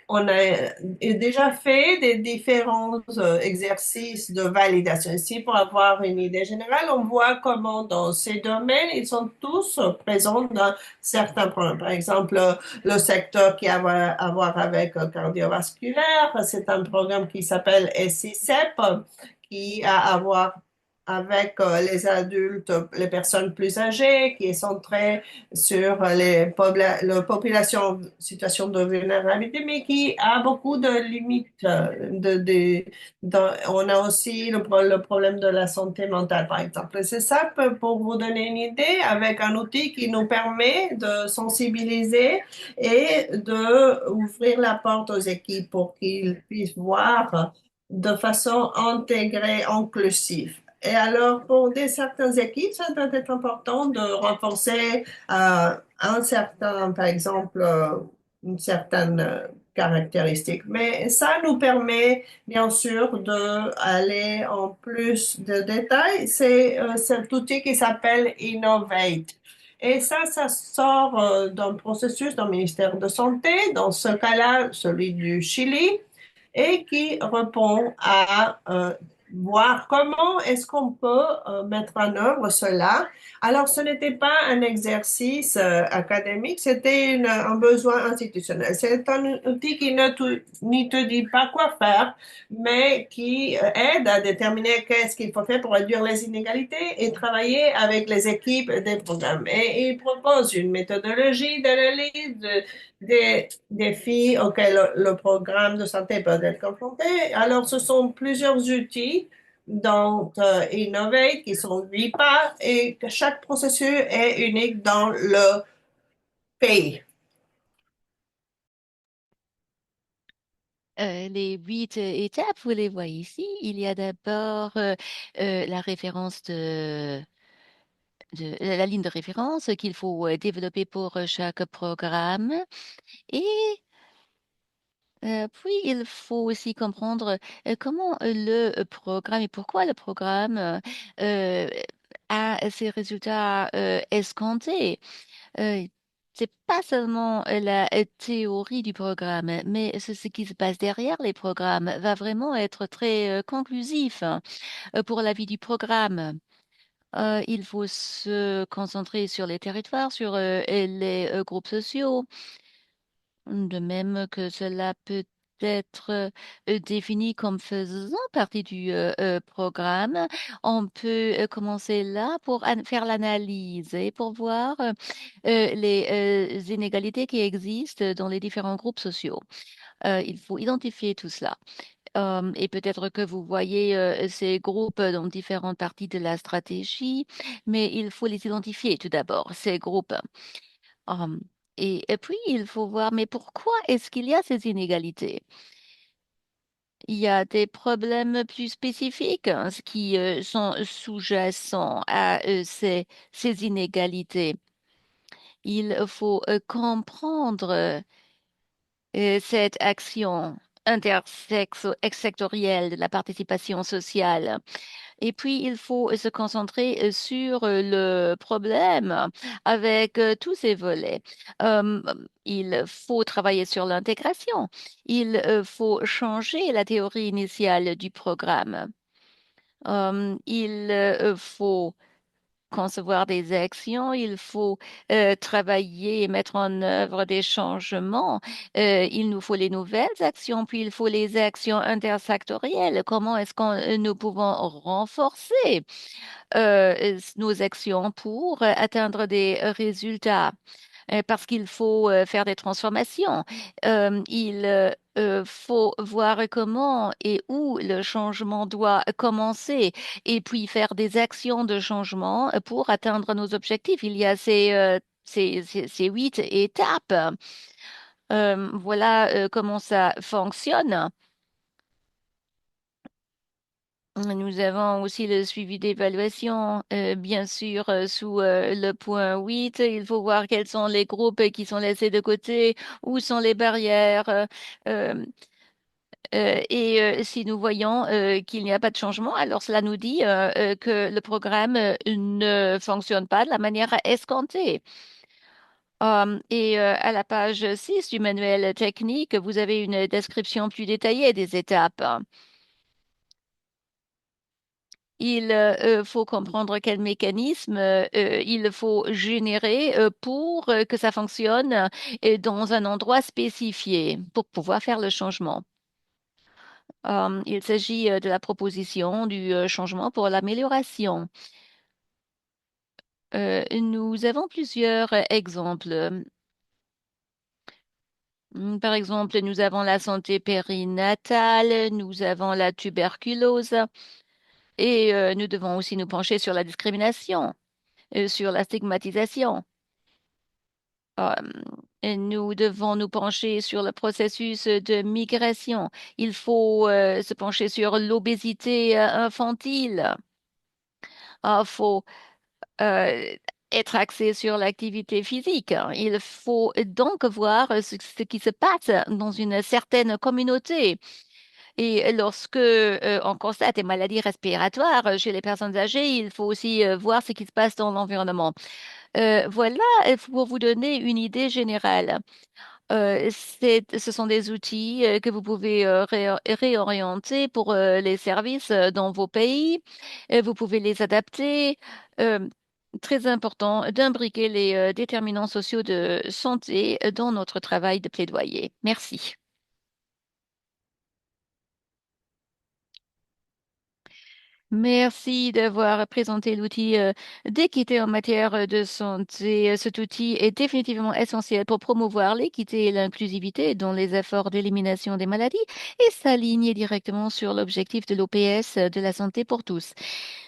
on a déjà fait des différents exercices de validation. Ici, pour avoir une idée générale, on voit comment dans ces domaines, ils sont tous présents dans certains programmes. Par exemple, le secteur qui a à voir avec cardiovasculaire, c'est un programme qui s'appelle SICEP, qui a à voir avec les adultes, les personnes plus âgées, qui est centré sur la population en situation de vulnérabilité, mais qui a beaucoup de limites. On a aussi le problème de la santé mentale, par exemple. C'est ça pour vous donner une idée, avec un outil qui nous permet de sensibiliser et de ouvrir la porte aux équipes pour qu'ils puissent voir de façon intégrée, inclusive. Et alors, pour certaines équipes, ça doit être important de renforcer un certain, par exemple, une certaine caractéristique. Mais ça nous permet, bien sûr, d'aller en plus de détails. C'est cet outil qui s'appelle Innovate. Et ça sort d'un processus dans le ministère de Santé, dans ce cas-là, celui du Chili, et qui répond à voir comment est-ce qu'on peut mettre en œuvre cela. Alors, ce n'était pas un exercice académique, c'était un besoin institutionnel. C'est un outil qui ne te dit pas quoi faire, mais qui aide à déterminer qu'est-ce qu'il faut faire pour réduire les inégalités et travailler avec les équipes des programmes. Et il propose une méthodologie d'analyse des défis auxquels le programme de santé peut être confronté. Alors, ce sont plusieurs outils dans Innovate qui sont 8 pas et que chaque processus est unique dans le pays. Les 8 étapes, vous les voyez ici. Il y a d'abord la référence la ligne de référence qu'il faut développer pour chaque programme. Et puis, il faut aussi comprendre comment le programme et pourquoi le programme a ces résultats escomptés. Euh, c'est pas seulement la théorie du programme, mais ce qui se passe derrière les programmes va vraiment être très conclusif hein, pour la vie du programme. Il faut se concentrer sur les territoires, sur les groupes sociaux, de même que cela peut être définis comme faisant partie du programme. On peut commencer là pour faire l'analyse et pour voir les inégalités qui existent dans les différents groupes sociaux. Il faut identifier tout cela. Et peut-être que vous voyez ces groupes dans différentes parties de la stratégie, mais il faut les identifier tout d'abord, ces groupes. Hum, et puis, il faut voir, mais pourquoi est-ce qu'il y a ces inégalités? Il y a des problèmes plus spécifiques hein, qui sont sous-jacents à ces inégalités. Il faut comprendre cette action intersectorielle de la participation sociale. Et puis, il faut se concentrer sur le problème avec tous ces volets. Euh, il faut travailler sur l'intégration. Il faut changer la théorie initiale du programme. Il faut concevoir des actions, il faut travailler et mettre en œuvre des changements. Il nous faut les nouvelles actions, puis il faut les actions intersectorielles. Comment est-ce que nous pouvons renforcer nos actions pour atteindre des résultats? Parce qu'il faut faire des transformations. Il faut voir comment et où le changement doit commencer et puis faire des actions de changement pour atteindre nos objectifs. Il y a ces 8 étapes. Voilà comment ça fonctionne. Nous avons aussi le suivi d'évaluation, bien sûr, sous le point 8. Il faut voir quels sont les groupes qui sont laissés de côté, où sont les barrières. Euh, et si nous voyons qu'il n'y a pas de changement, alors cela nous dit que le programme ne fonctionne pas de la manière escomptée. Et à la page 6 du manuel technique, vous avez une description plus détaillée des étapes. Il faut comprendre quel mécanisme il faut générer pour que ça fonctionne dans un endroit spécifié pour pouvoir faire le changement. Il s'agit de la proposition du changement pour l'amélioration. Nous avons plusieurs exemples. Par exemple, nous avons la santé périnatale, nous avons la tuberculose et nous devons aussi nous pencher sur la discrimination, sur la stigmatisation. Euh, et nous devons nous pencher sur le processus de migration. Il faut se pencher sur l'obésité infantile. Il faut euh, être axé sur l'activité physique. Il faut donc voir ce qui se passe dans une certaine communauté. Et lorsque on constate des maladies respiratoires chez les personnes âgées, il faut aussi voir ce qui se passe dans l'environnement. Voilà, pour vous donner une idée générale. Ce sont des outils que vous pouvez réorienter pour les services dans vos pays. Vous pouvez les adapter. Euh, Très important d'imbriquer les déterminants sociaux de santé dans notre travail de plaidoyer. Merci. Merci d'avoir présenté l'outil d'équité en matière de santé. Cet outil est définitivement essentiel pour promouvoir l'équité et l'inclusivité dans les efforts d'élimination des maladies et s'aligner directement sur l'objectif de l'OPS de la santé pour tous.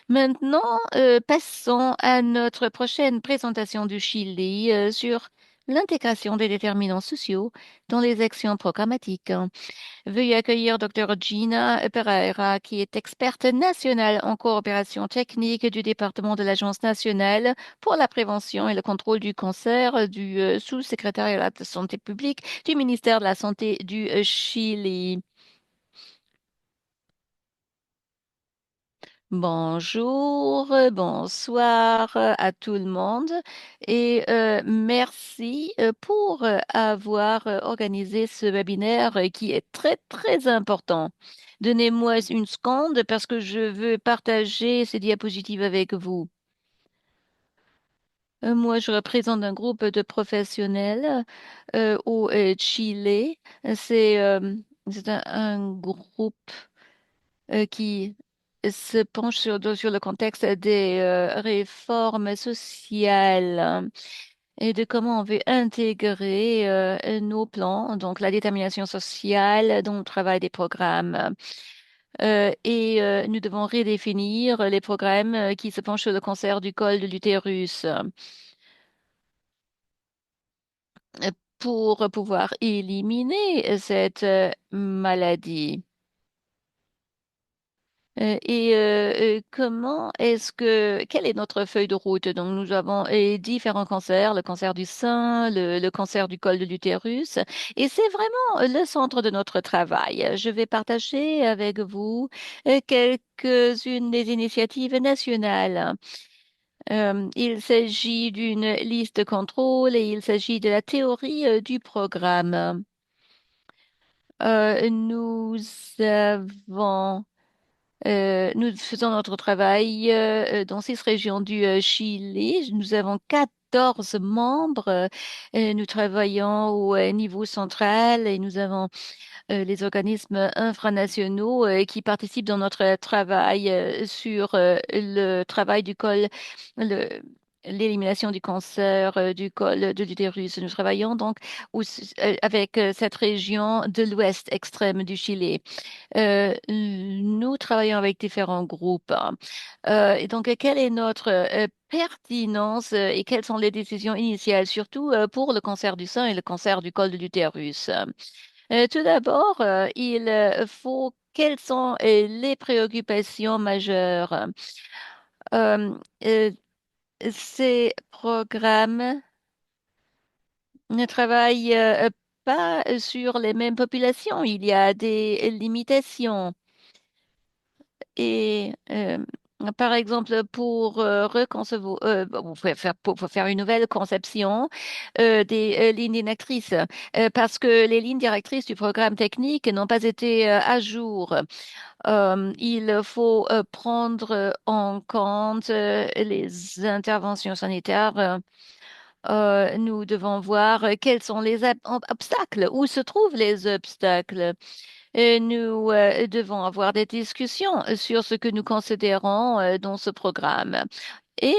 Maintenant, passons à notre prochaine présentation du Chili sur l'intégration des déterminants sociaux dans les actions programmatiques. Veuillez accueillir Dr. Gina Pereira, qui est experte nationale en coopération technique du département de l'Agence nationale pour la prévention et le contrôle du cancer du sous-secrétariat de santé publique du ministère de la Santé du Chili. Bonjour, bonsoir à tout le monde et merci pour avoir organisé ce webinaire qui est très très important. Donnez-moi une seconde parce que je veux partager ces diapositives avec vous. Moi, je représente un groupe de professionnels au Chili. C'est C'est un groupe qui se penche sur le contexte des réformes sociales et de comment on veut intégrer nos plans, donc la détermination sociale dans le travail des programmes. Nous devons redéfinir les programmes qui se penchent sur le cancer du col de l'utérus pour pouvoir éliminer cette maladie. Comment est-ce que, quelle est notre feuille de route? Donc, nous avons différents cancers, le cancer du sein, le cancer du col de l'utérus, et c'est vraiment le centre de notre travail. Je vais partager avec vous quelques-unes des initiatives nationales. Il s'agit d'une liste de contrôle et il s'agit de la théorie du programme. Nous avons nous faisons notre travail dans 6 régions du Chili. Nous avons 14 membres. Nous travaillons au niveau central et nous avons les organismes infranationaux qui participent dans notre travail sur le travail du col, le- l'élimination du cancer du col de l'utérus. Nous travaillons donc avec cette région de l'ouest extrême du Chili. Nous travaillons avec différents groupes, hein. Et donc, quelle est notre pertinence et quelles sont les décisions initiales, surtout pour le cancer du sein et le cancer du col de l'utérus? Tout d'abord, il faut quelles sont les préoccupations majeures? Euh, euh, ces programmes ne travaillent pas sur les mêmes populations. Il y a des limitations. Et par exemple, pour reconcevoir, bon, faut faire une nouvelle conception des lignes directrices, parce que les lignes directrices du programme technique n'ont pas été à jour. Il faut prendre en compte les interventions sanitaires. Nous devons voir quels sont les obstacles, où se trouvent les obstacles. Et nous devons avoir des discussions sur ce que nous considérons dans ce programme. Et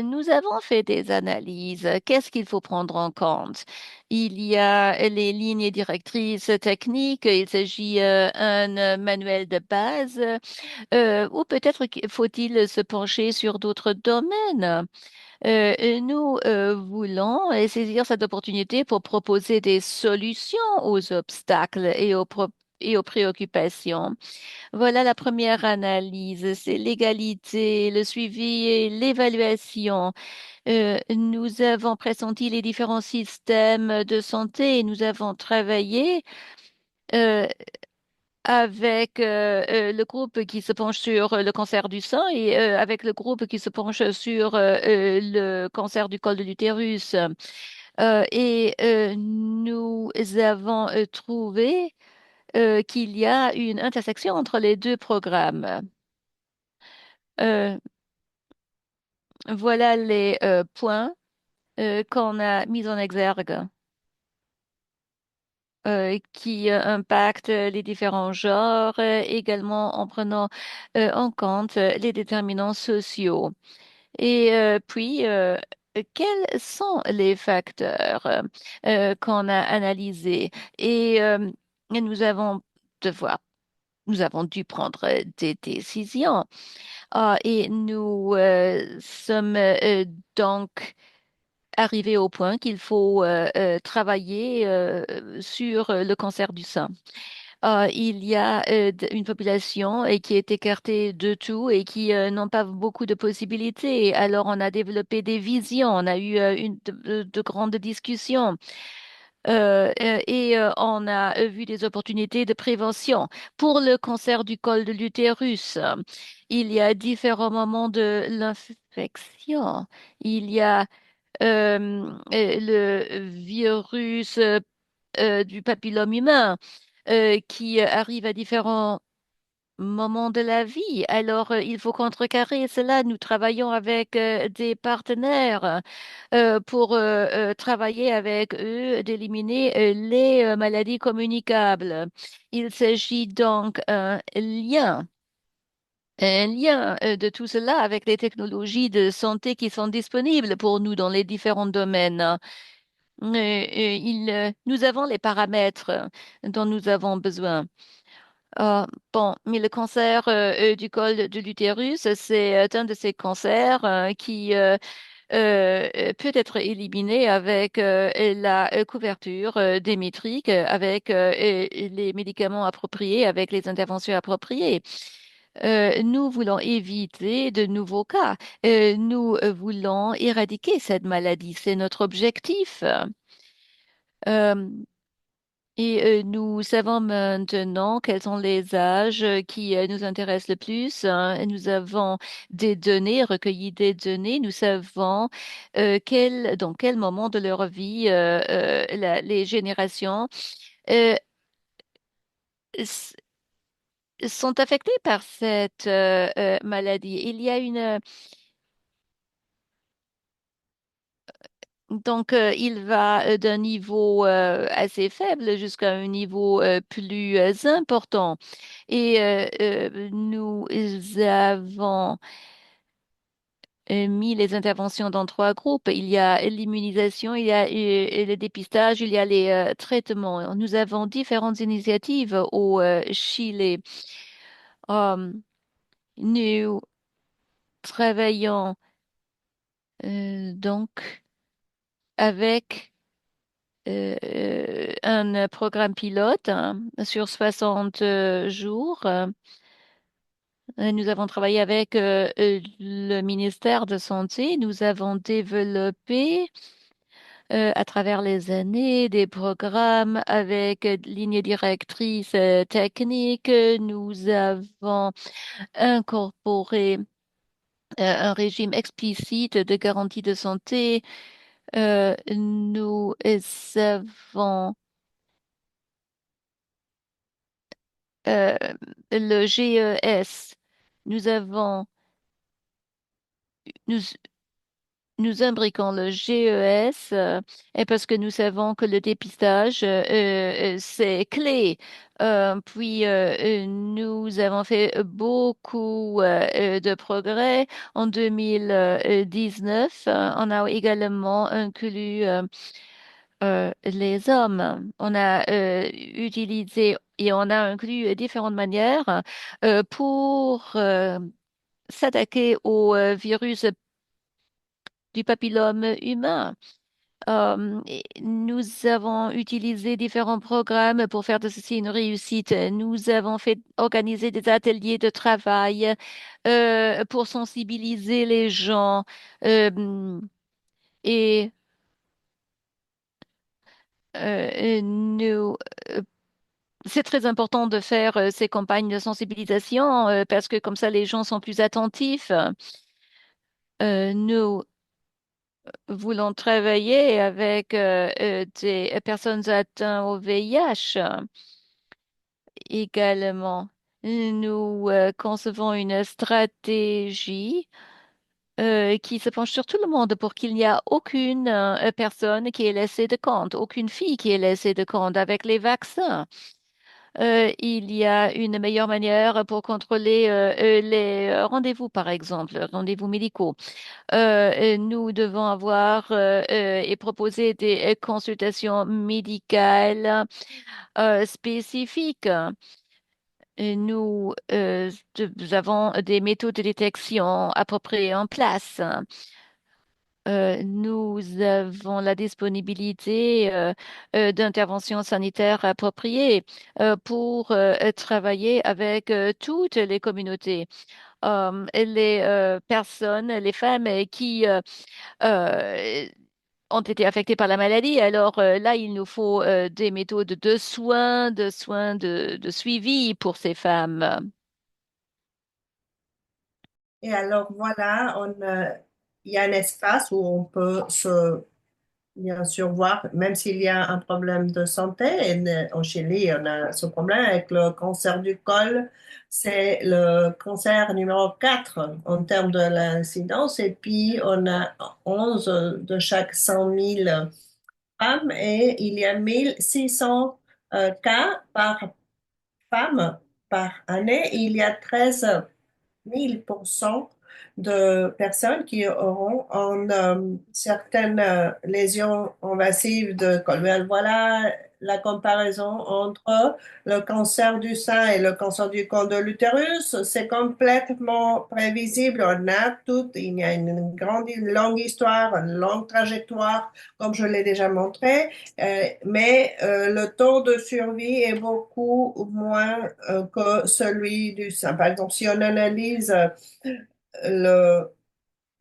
nous avons fait des analyses. Qu'est-ce qu'il faut prendre en compte? Il y a les lignes directrices techniques. Il s'agit un manuel de base, ou peut-être faut-il se pencher sur d'autres domaines. Nous voulons saisir cette opportunité pour proposer des solutions aux obstacles et aux préoccupations. Voilà la première analyse, c'est l'égalité, le suivi et l'évaluation. Nous avons pressenti les différents systèmes de santé et nous avons travaillé euh, avec le groupe qui se penche sur le cancer du sein et avec le groupe qui se penche sur le cancer du col de l'utérus. Nous avons trouvé qu'il y a une intersection entre les deux programmes. Euh, voilà les points qu'on a mis en exergue. Qui impactent les différents genres, également en prenant en compte les déterminants sociaux. Et puis, quels sont les facteurs qu'on a analysés? Et nous avons devoir, nous avons dû prendre des décisions. Ah, et nous sommes donc arrivés au point qu'il faut travailler sur le cancer du sein. Il y a une population qui est écartée de tout et qui n'ont pas beaucoup de possibilités. Alors, on a développé des visions, on a eu de grandes discussions. On a vu des opportunités de prévention. Pour le cancer du col de l'utérus, il y a différents moments de l'infection. Il y a le virus du papillome humain qui arrive à différents moment de la vie. Alors, il faut contrecarrer cela. Nous travaillons avec des partenaires pour travailler avec eux, d'éliminer les maladies communicables. Il s'agit donc un lien de tout cela avec les technologies de santé qui sont disponibles pour nous dans les différents domaines. Nous avons les paramètres dont nous avons besoin. Ah, bon, mais le cancer du col de l'utérus, c'est un de ces cancers qui peut être éliminé avec la couverture démétrique, avec les médicaments appropriés, avec les interventions appropriées. Nous voulons éviter de nouveaux cas. Nous voulons éradiquer cette maladie. C'est notre objectif. Euh, nous savons maintenant quels sont les âges qui nous intéressent le plus, hein. Nous avons des données, recueilli des données. Nous savons dans quel moment de leur vie les générations euh, s- sont affectées par cette maladie. Il y a donc, il va d'un niveau assez faible jusqu'à un niveau plus important. Nous avons mis les interventions dans trois groupes. Il y a l'immunisation, il y a le dépistage, il y a les traitements. Nous avons différentes initiatives au Chili. Um, nous travaillons donc avec un programme pilote hein, sur 60 jours. Nous avons travaillé avec le ministère de Santé. Nous avons développé à travers les années des programmes avec lignes directrices techniques. Nous avons incorporé un régime explicite de garantie de santé. Nous avons euh, le GES. Nous avons, nous, nous imbriquons le GES et parce que nous savons que le dépistage, c'est clé. Nous avons fait beaucoup de progrès. En 2019, on a également inclus les hommes. On a utilisé et on a inclus différentes manières pour s'attaquer au virus du papillome humain. Nous avons utilisé différents programmes pour faire de ceci une réussite. Nous avons fait organiser des ateliers de travail pour sensibiliser les gens. Euh, et nous C'est très important de faire ces campagnes de sensibilisation parce que comme ça, les gens sont plus attentifs. Nous voulons travailler avec des personnes atteintes au VIH également. Nous concevons une stratégie qui se penche sur tout le monde pour qu'il n'y a aucune personne qui est laissée de compte, aucune fille qui est laissée de compte avec les vaccins. Il y a une meilleure manière pour contrôler les rendez-vous, par exemple, rendez-vous médicaux. Nous devons avoir et proposer des consultations médicales spécifiques. Nous avons des méthodes de détection appropriées en place. Nous avons la disponibilité d'interventions sanitaires appropriées pour travailler avec toutes les communautés. Les personnes, les femmes qui euh, ont été affectées par la maladie. Alors là, il nous faut des méthodes de suivi pour ces femmes. Et alors voilà, il y a un espace où on peut se bien sûr voir, même s'il y a un problème de santé, au Chili, on a ce problème avec le cancer du col. C'est le cancer numéro 4 en termes de l'incidence. Et puis, on a 11 de chaque 100 000 femmes et il y a 1600 cas par femme par année. Il y a 13% de personnes qui auront certaines lésions invasives de col. Voilà la comparaison entre le cancer du sein et le cancer du col de l'utérus. C'est complètement prévisible. On a tout. Il y a une longue histoire, une longue trajectoire, comme je l'ai déjà montré. Mais le taux de survie est beaucoup moins que celui du sein. Par exemple, si on analyse le,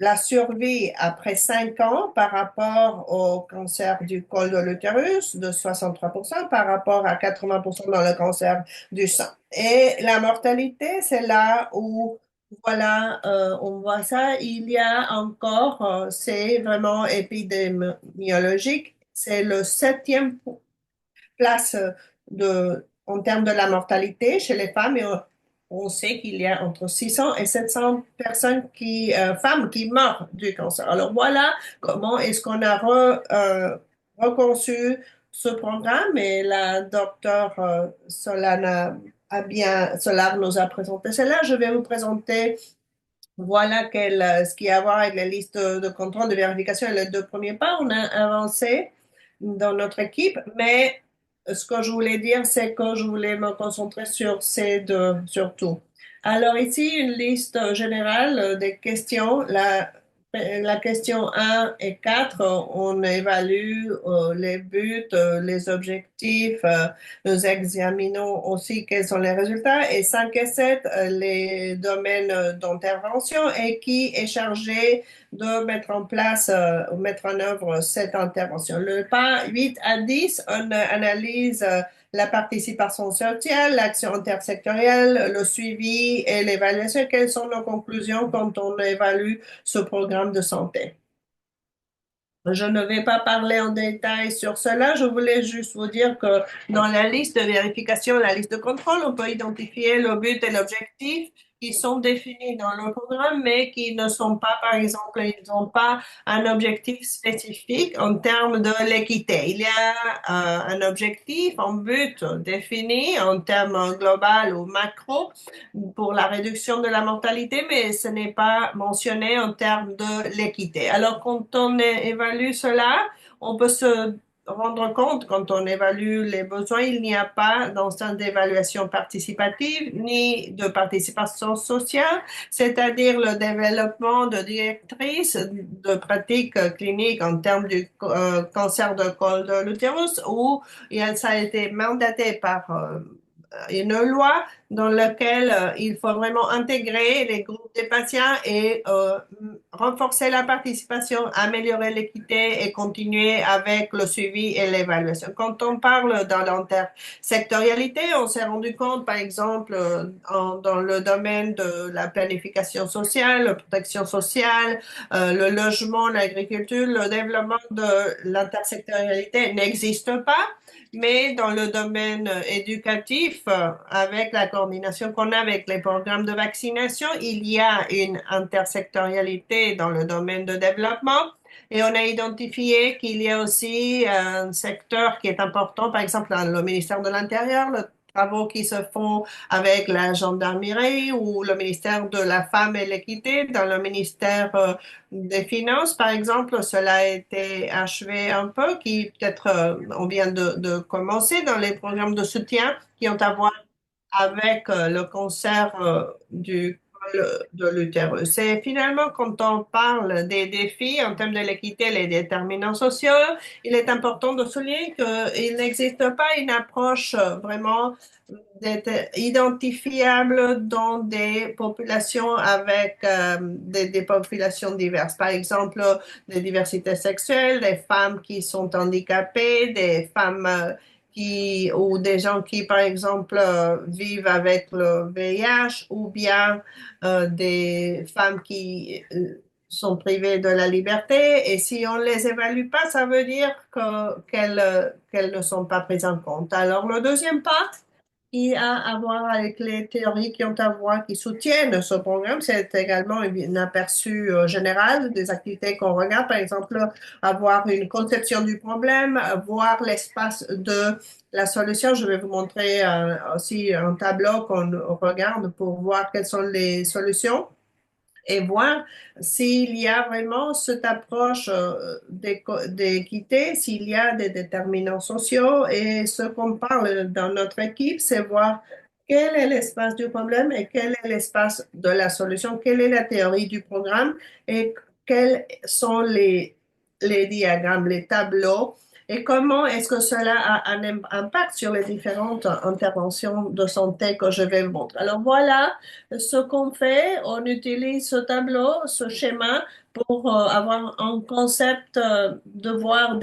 la survie après 5 ans par rapport au cancer du col de l'utérus de 63% par rapport à 80% dans le cancer du sein. Et la mortalité, c'est là où, voilà, on voit ça. Il y a encore, c'est vraiment épidémiologique, c'est le septième place en termes de la mortalité chez les femmes. Et on sait qu'il y a entre 600 et 700 femmes qui meurent du cancer. Alors voilà comment est-ce qu'on a reconçu ce programme et la docteure Solar nous a présenté cela. Je vais vous présenter voilà ce qui a à voir avec la liste de contrôle de vérification et les deux premiers pas. On a avancé dans notre équipe, mais ce que je voulais dire, c'est que je voulais me concentrer sur ces deux surtout. Alors ici, une liste générale des questions. La question 1 et 4, on évalue les buts, les objectifs, nous examinons aussi quels sont les résultats. Et 5 et 7, les domaines d'intervention et qui est chargé de mettre en place ou mettre en œuvre cette intervention. Le pas 8 à 10, on analyse la participation sociale, l'action intersectorielle, le suivi et l'évaluation. Quelles sont nos conclusions quand on évalue ce programme de santé? Je ne vais pas parler en détail sur cela. Je voulais juste vous dire que dans la liste de vérification, la liste de contrôle, on peut identifier le but et l'objectif qui sont définis dans le programme, mais qui ne sont pas, par exemple, ils n'ont pas un objectif spécifique en termes de l'équité. Il y a un objectif, un but défini en termes global ou macro pour la réduction de la mortalité, mais ce n'est pas mentionné en termes de l'équité. Alors, quand on évalue cela, on peut se rendre compte, quand on évalue les besoins, il n'y a pas d'instance d'évaluation participative ni de participation sociale, c'est-à-dire le développement de directrices de pratiques cliniques en termes du cancer de col de l'utérus, où ça a été mandaté par une loi dans laquelle il faut vraiment intégrer les groupes des patients et renforcer la participation, améliorer l'équité et continuer avec le suivi et l'évaluation. Quand on parle dans l'intersectorialité, on s'est rendu compte, par exemple, dans le domaine de la planification sociale, la protection sociale, le logement, l'agriculture, le développement de l'intersectorialité n'existe pas. Mais dans le domaine éducatif, avec la coordination qu'on a avec les programmes de vaccination, il y a une intersectorialité dans le domaine de développement. Et on a identifié qu'il y a aussi un secteur qui est important, par exemple dans le ministère de l'Intérieur, les travaux qui se font avec la gendarmerie ou le ministère de la Femme et l'Équité, dans le ministère des Finances, par exemple, cela a été achevé un peu, qui peut-être on vient de commencer dans les programmes de soutien qui ont à voir avec le cancer du col de l'utérus. Et finalement, quand on parle des défis en termes de l'équité et les déterminants sociaux, il est important de souligner qu'il n'existe pas une approche vraiment identifiable dans des populations avec des populations diverses. Par exemple, des diversités sexuelles, des femmes qui sont handicapées, des femmes ou des gens qui, par exemple, vivent avec le VIH ou bien des femmes qui sont privées de la liberté et si on les évalue pas, ça veut dire qu'elles ne sont pas prises en compte. Alors, le deuxième pas qui a à voir avec les théories qui ont à voir, qui soutiennent ce programme, c'est également un aperçu général des activités qu'on regarde, par exemple, avoir une conception du problème, voir l'espace de la solution. Je vais vous montrer aussi un tableau qu'on regarde pour voir quelles sont les solutions et voir s'il y a vraiment cette approche d'équité, s'il y a des déterminants sociaux. Et ce qu'on parle dans notre équipe, c'est voir quel est l'espace du problème et quel est l'espace de la solution, quelle est la théorie du programme et quels sont les diagrammes, les tableaux. Et comment est-ce que cela a un impact sur les différentes interventions de santé que je vais vous montrer? Alors voilà, ce qu'on fait, on utilise ce tableau, ce schéma pour avoir un concept de voir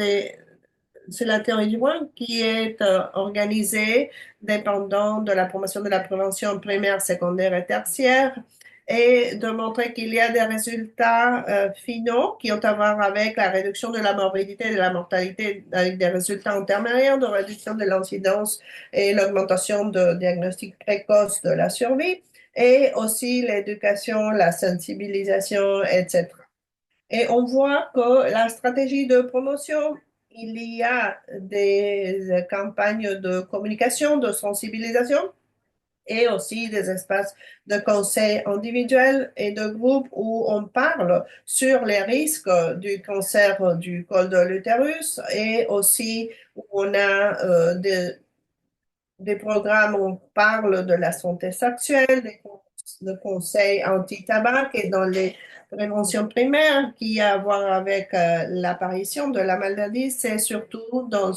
c'est la théorie du moins qui est organisée dépendant de la promotion de la prévention primaire, secondaire et tertiaire et de montrer qu'il y a des résultats finaux qui ont à voir avec la réduction de la morbidité et de la mortalité avec des résultats intermédiaires de réduction de l'incidence et l'augmentation de diagnostic précoce de la survie et aussi l'éducation, la sensibilisation, etc. Et on voit que la stratégie de promotion, il y a des campagnes de communication, de sensibilisation et aussi des espaces de conseil individuel et de groupe où on parle sur les risques du cancer du col de l'utérus et aussi où on a des programmes où on parle de la santé sexuelle, de conseils anti-tabac et dans les préventions primaires qui a à voir avec l'apparition de la maladie, c'est surtout dans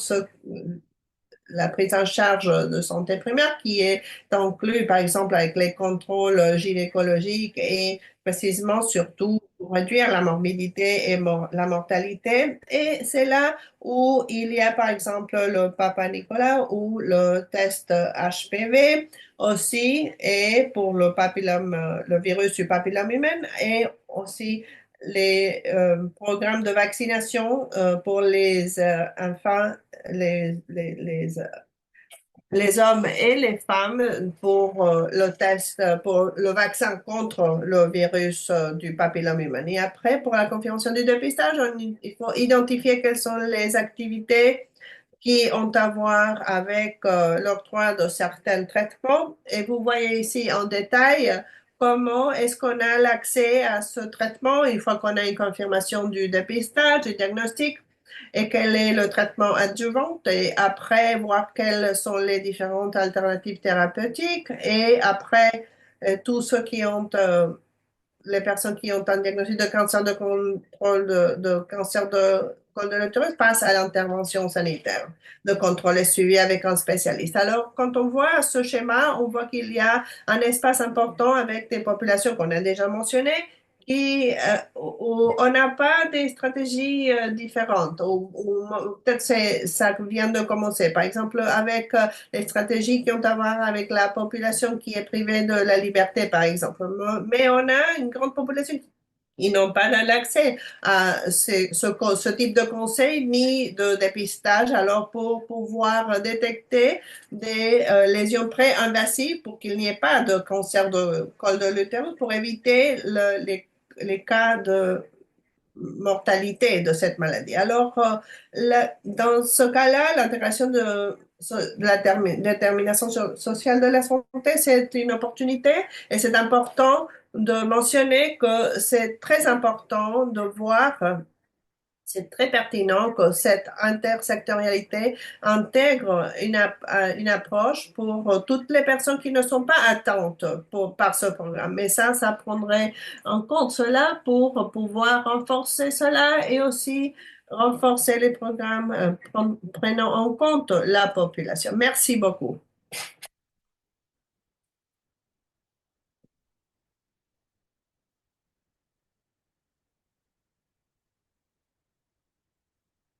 la prise en charge de santé primaire qui est inclus, par exemple, avec les contrôles gynécologiques et précisément surtout pour réduire la morbidité et la mortalité. Et c'est là où il y a, par exemple, le Papa Nicolas ou le test HPV aussi, et pour le papillome, le virus du papillome humain, et aussi les programmes de vaccination pour les enfants les hommes et les femmes pour le test, pour le vaccin contre le virus du papillome humain. Et après, pour la confirmation du dépistage, il faut identifier quelles sont les activités qui ont à voir avec l'octroi de certains traitements. Et vous voyez ici en détail comment est-ce qu'on a l'accès à ce traitement une fois qu'on a une confirmation du dépistage, du diagnostic et quel est le traitement adjuvant et après voir quelles sont les différentes alternatives thérapeutiques et après tous ceux qui ont les personnes qui ont un diagnostic de cancer de contrôle de cancer de col de l'utérus passent à l'intervention sanitaire de contrôle et suivi avec un spécialiste. Alors, quand on voit ce schéma, on voit qu'il y a un espace important avec des populations qu'on a déjà mentionnées qui, où on n'a pas des stratégies différentes. Peut-être ça vient de commencer. Par exemple, avec les stratégies qui ont à voir avec la population qui est privée de la liberté, par exemple. Mais on a une grande population qui n'ont pas l'accès à ce type de conseil ni de dépistage. Alors, pour pouvoir détecter des lésions pré-invasives pour qu'il n'y ait pas de cancer de col de l'utérus, pour éviter les cas de mortalité de cette maladie. Alors, dans ce cas-là, l'intégration de la détermination sociale de la santé, c'est une opportunité et c'est important de mentionner que c'est très important de voir c'est très pertinent que cette intersectorialité intègre une approche pour toutes les personnes qui ne sont pas atteintes par ce programme. Mais ça prendrait en compte cela pour pouvoir renforcer cela et aussi renforcer les programmes prenant en compte la population. Merci beaucoup.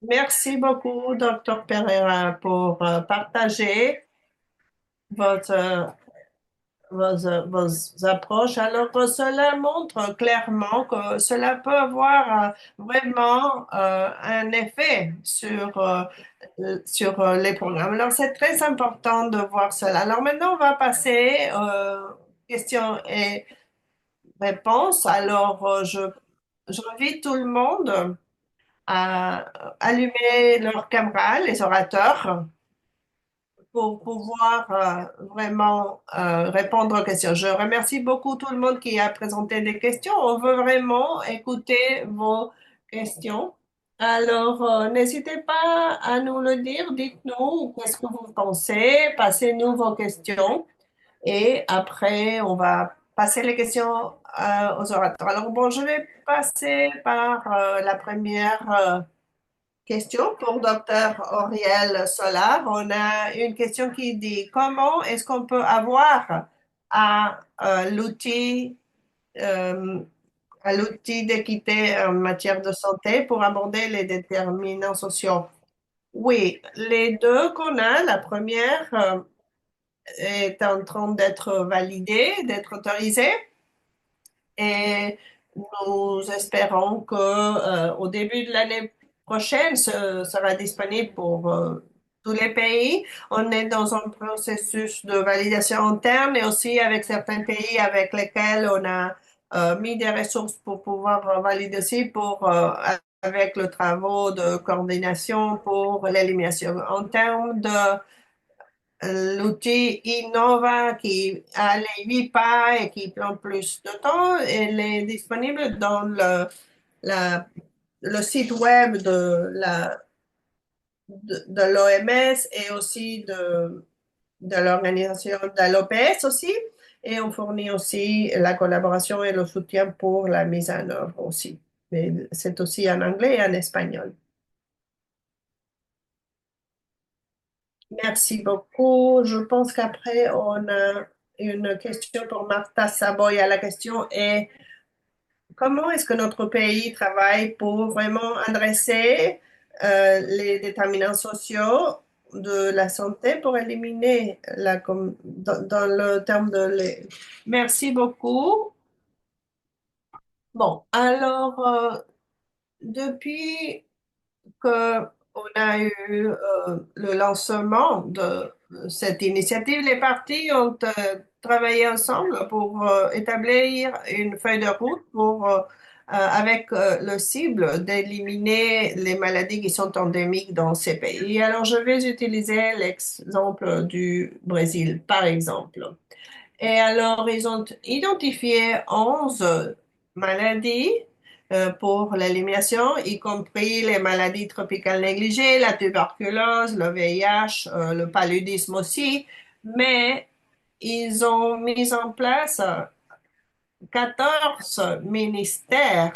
Merci beaucoup, Dr. Pereira, pour partager votre vos approches. Alors, cela montre clairement que cela peut avoir vraiment un effet sur les programmes. Alors, c'est très important de voir cela. Alors, maintenant, on va passer questions et réponses. Alors, j'invite tout le monde à allumer leur caméra, les orateurs, pour pouvoir vraiment répondre aux questions. Je remercie beaucoup tout le monde qui a présenté des questions. On veut vraiment écouter vos questions. Alors, n'hésitez pas à nous le dire. Dites-nous qu'est-ce que vous pensez. Passez-nous vos questions. Et après, on va passer les questions aux orateurs. Alors, bon, je vais passer par la première question pour Dr. Auriel Solar. On a une question qui dit comment est-ce qu'on peut avoir à euh, à l'outil d'équité en matière de santé pour aborder les déterminants sociaux? Oui, les deux qu'on a, la première est en train d'être validée, d'être autorisée. Et nous espérons que, au début de l'année prochaine, ce sera disponible pour tous les pays. On est dans un processus de validation interne et aussi avec certains pays avec lesquels on a mis des ressources pour pouvoir valider aussi avec le travail de coordination pour l'élimination. En termes de l'outil Innova qui a les 8 pas et qui prend plus de temps, elle est disponible dans la- le site web de l'OMS et aussi de l'organisation de l'OPS aussi. Et on fournit aussi la collaboration et le soutien pour la mise en œuvre aussi. Mais c'est aussi en anglais et en espagnol. Merci beaucoup. Je pense qu'après, on a une question pour Martha Saboya. La question est, comment est-ce que notre pays travaille pour vraiment adresser les déterminants sociaux de la santé pour éliminer dans le terme de Merci beaucoup. Bon, alors, depuis que on a eu le lancement de cette initiative, les partis ont travaillé ensemble pour établir une feuille de route avec le cible d'éliminer les maladies qui sont endémiques dans ces pays. Alors, je vais utiliser l'exemple du Brésil, par exemple. Et alors, ils ont identifié 11 maladies pour l'élimination, y compris les maladies tropicales négligées, la tuberculose, le VIH, le paludisme aussi. Mais ils ont mis en place 14 ministères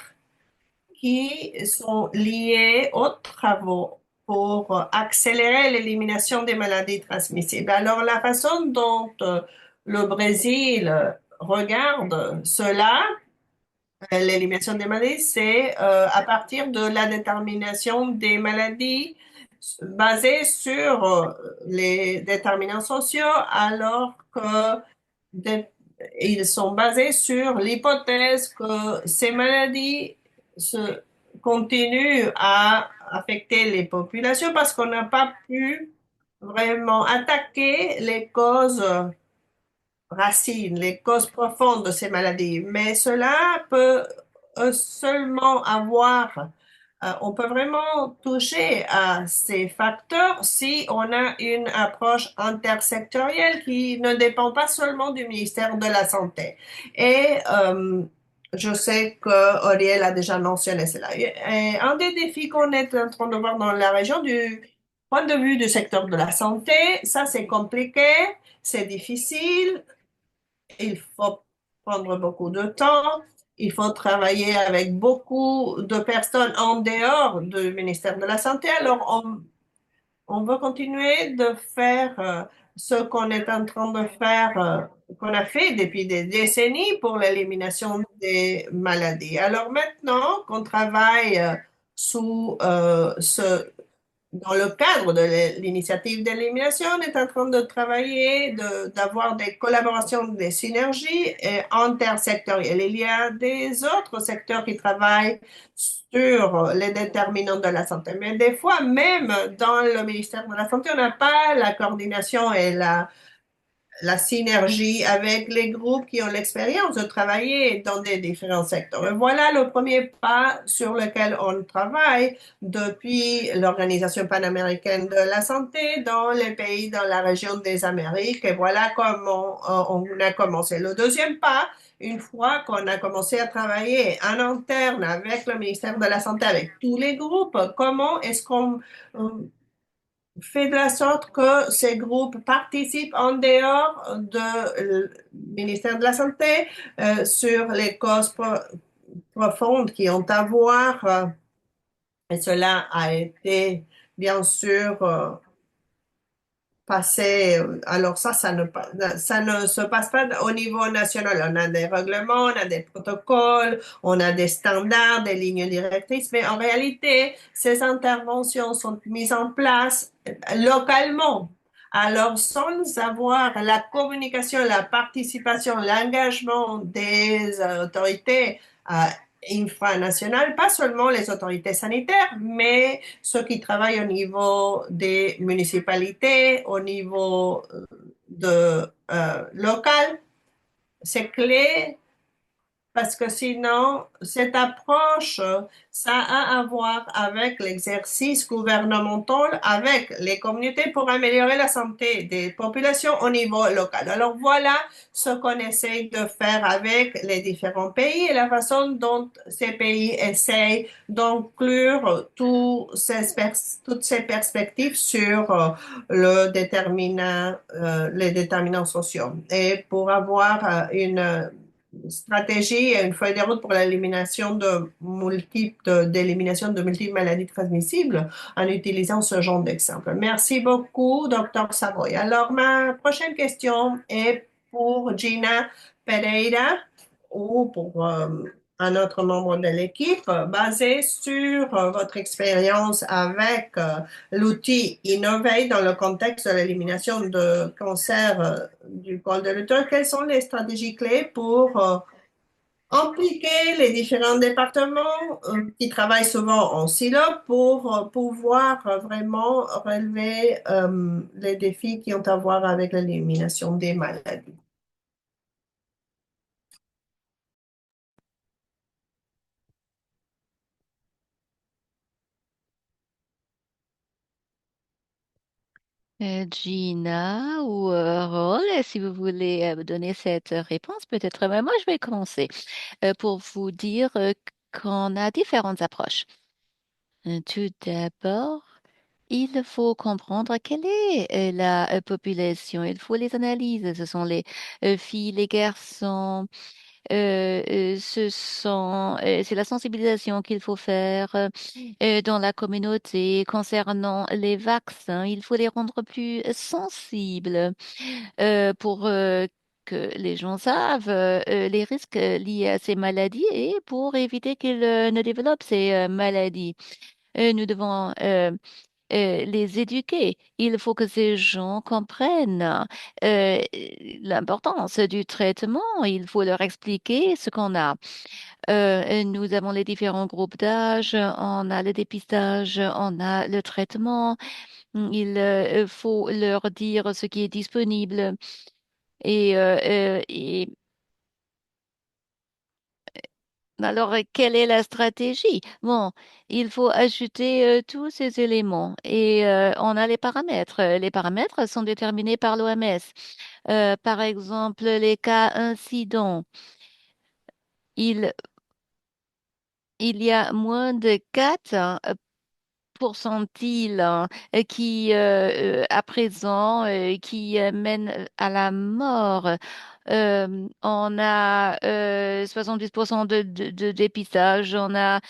qui sont liés aux travaux pour accélérer l'élimination des maladies transmissibles. Alors, la façon dont le Brésil regarde cela, l'élimination des maladies, c'est à partir de la détermination des maladies basées sur les déterminants sociaux, alors que de- ils sont basés sur l'hypothèse que ces maladies se continuent à affecter les populations parce qu'on n'a pas pu vraiment attaquer les causes racines, les causes profondes de ces maladies. Mais cela peut seulement on peut vraiment toucher à ces facteurs si on a une approche intersectorielle qui ne dépend pas seulement du ministère de la Santé. Et je sais que Auriel a déjà mentionné cela. Et un des défis qu'on est en train de voir dans la région du point de vue du secteur de la santé, ça c'est compliqué, c'est difficile, il faut prendre beaucoup de temps. Il faut travailler avec beaucoup de personnes en dehors du ministère de la Santé. Alors, on veut continuer de faire ce qu'on est en train de faire, qu'on a fait depuis des décennies pour l'élimination des maladies. Alors maintenant qu'on travaille sous dans le cadre de l'initiative d'élimination, on est en train de travailler, d'avoir des collaborations, des synergies intersectorielles. Il y a des autres secteurs qui travaillent sur les déterminants de la santé. Mais des fois, même dans le ministère de la Santé, on n'a pas la coordination et la synergie avec les groupes qui ont l'expérience de travailler dans des différents secteurs. Et voilà le premier pas sur lequel on travaille depuis l'Organisation panaméricaine de la santé dans les pays dans la région des Amériques. Et voilà comment on a commencé. Le deuxième pas, une fois qu'on a commencé à travailler en interne avec le ministère de la Santé, avec tous les groupes, comment est-ce qu'on fait de la sorte que ces groupes participent en dehors du ministère de la Santé sur les causes profondes qui ont à voir, et cela a été bien sûr passé. Alors ça ne se passe pas au niveau national. On a des règlements, on a des protocoles, on a des standards, des lignes directrices, mais en réalité, ces interventions sont mises en place localement. Alors, sans avoir la communication, la participation, l'engagement des autorités infranationales, pas seulement les autorités sanitaires, mais ceux qui travaillent au niveau des municipalités, au niveau local, c'est clé parce que sinon, cette approche, ça a à voir avec l'exercice gouvernemental, avec les communautés pour améliorer la santé des populations au niveau local. Alors voilà ce qu'on essaye de faire avec les différents pays et la façon dont ces pays essayent d'inclure toutes ces perspectives sur les déterminants sociaux. Et pour avoir une stratégie et une feuille de route pour l'élimination d'élimination de multiples maladies transmissibles en utilisant ce genre d'exemple. Merci beaucoup, Dr. Savoy. Alors, ma prochaine question est pour Gina Pereira ou pour un autre membre de l'équipe, basé sur votre expérience avec l'outil Innovate dans le contexte de l'élimination de cancer du col de l'utérus. Quelles sont les stratégies clés pour impliquer les différents départements qui travaillent souvent en silo pour pouvoir vraiment relever les défis qui ont à voir avec l'élimination des maladies? Gina ou Rol, si vous voulez me donner cette réponse, peut-être. Moi, je vais commencer pour vous dire qu'on a différentes approches. Tout d'abord, il faut comprendre quelle est la population. Il faut les analyses. Ce sont les filles, les garçons. C'est la sensibilisation qu'il faut faire dans la communauté concernant les vaccins. Il faut les rendre plus sensibles pour que les gens savent les risques liés à ces maladies et pour éviter qu'ils ne développent ces maladies. Nous devons les éduquer. Il faut que ces gens comprennent euh, l'importance du traitement. Il faut leur expliquer ce qu'on a. Nous avons les différents groupes d'âge, on a le dépistage, on a le traitement. Il faut leur dire ce qui est disponible. Et alors, quelle est la stratégie? Bon, il faut ajouter tous ces éléments et on a les paramètres. Les paramètres sont déterminés par l'OMS. Par exemple, les cas incidents. Il, il y a moins de 4 pourcentile qui, à présent, qui mène à la mort. On a 70% de dépistage, on a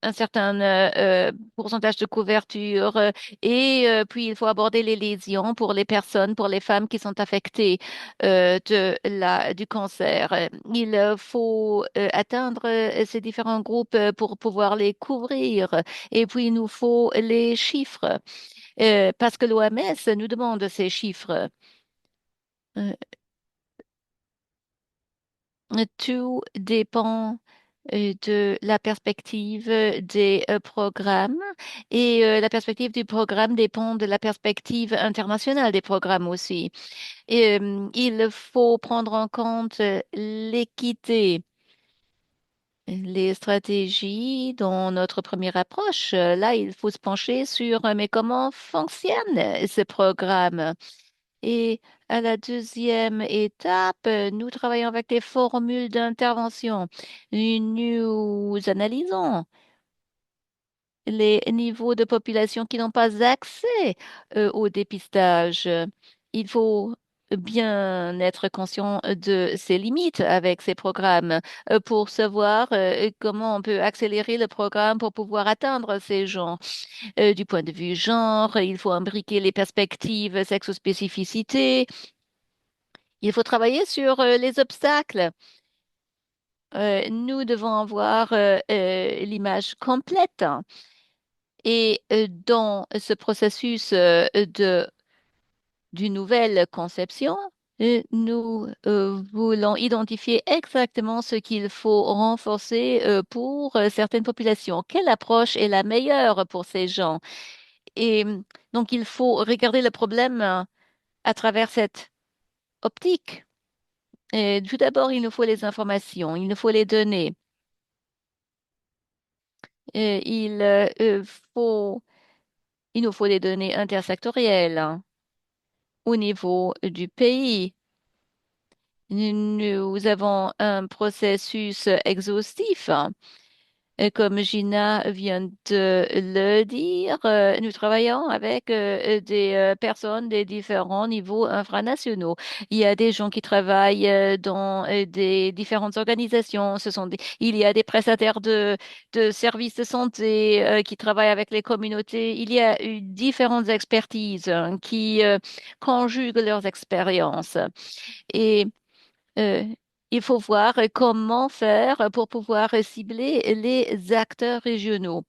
un certain pourcentage de couverture et puis il faut aborder les lésions pour les personnes, pour les femmes qui sont affectées du cancer. Il faut atteindre ces différents groupes pour pouvoir les couvrir et puis il nous faut les chiffres parce que l'OMS nous demande ces chiffres. Euh, Tout dépend de la perspective des programmes et la perspective du programme dépend de la perspective internationale des programmes aussi. Et, il faut prendre en compte l'équité, les stratégies dans notre première approche. Là, il faut se pencher sur mais comment fonctionne ce programme? Et à la deuxième étape, nous travaillons avec des formules d'intervention. Nous analysons les niveaux de population qui n'ont pas accès au dépistage. Il faut bien être conscient de ses limites avec ces programmes pour savoir comment on peut accélérer le programme pour pouvoir atteindre ces gens. Du point de vue genre, il faut imbriquer les perspectives sexospécificité. Il faut travailler sur les obstacles. Nous devons avoir l'image complète. Et dans ce processus d'une nouvelle conception, nous voulons identifier exactement ce qu'il faut renforcer pour certaines populations. Quelle approche est la meilleure pour ces gens? Et donc, il faut regarder le problème à travers cette optique. Et tout d'abord, il nous faut les informations, il nous faut les données. Il faut, il nous faut des données intersectorielles, hein, au niveau du pays. Nous avons un processus exhaustif, hein. Et comme Gina vient de le dire, nous travaillons avec des personnes des différents niveaux infranationaux. Il y a des gens qui travaillent dans des différentes organisations. Il y a des prestataires de services de santé qui travaillent avec les communautés. Il y a eu différentes expertises hein, qui conjuguent leurs expériences. Et euh, il faut voir comment faire pour pouvoir cibler les acteurs régionaux.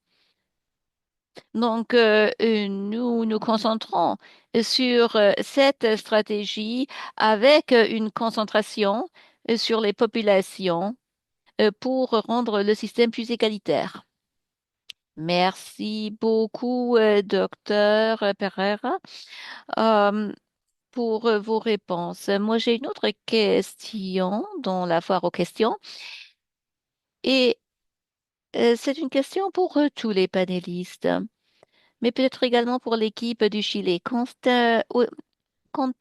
Donc, nous nous concentrons sur cette stratégie avec une concentration sur les populations pour rendre le système plus égalitaire. Merci beaucoup, docteur Pereira, euh, pour vos réponses. Moi, j'ai une autre question dans la foire aux questions. Et c'est une question pour tous les panélistes, mais peut-être également pour l'équipe du Chili. Quant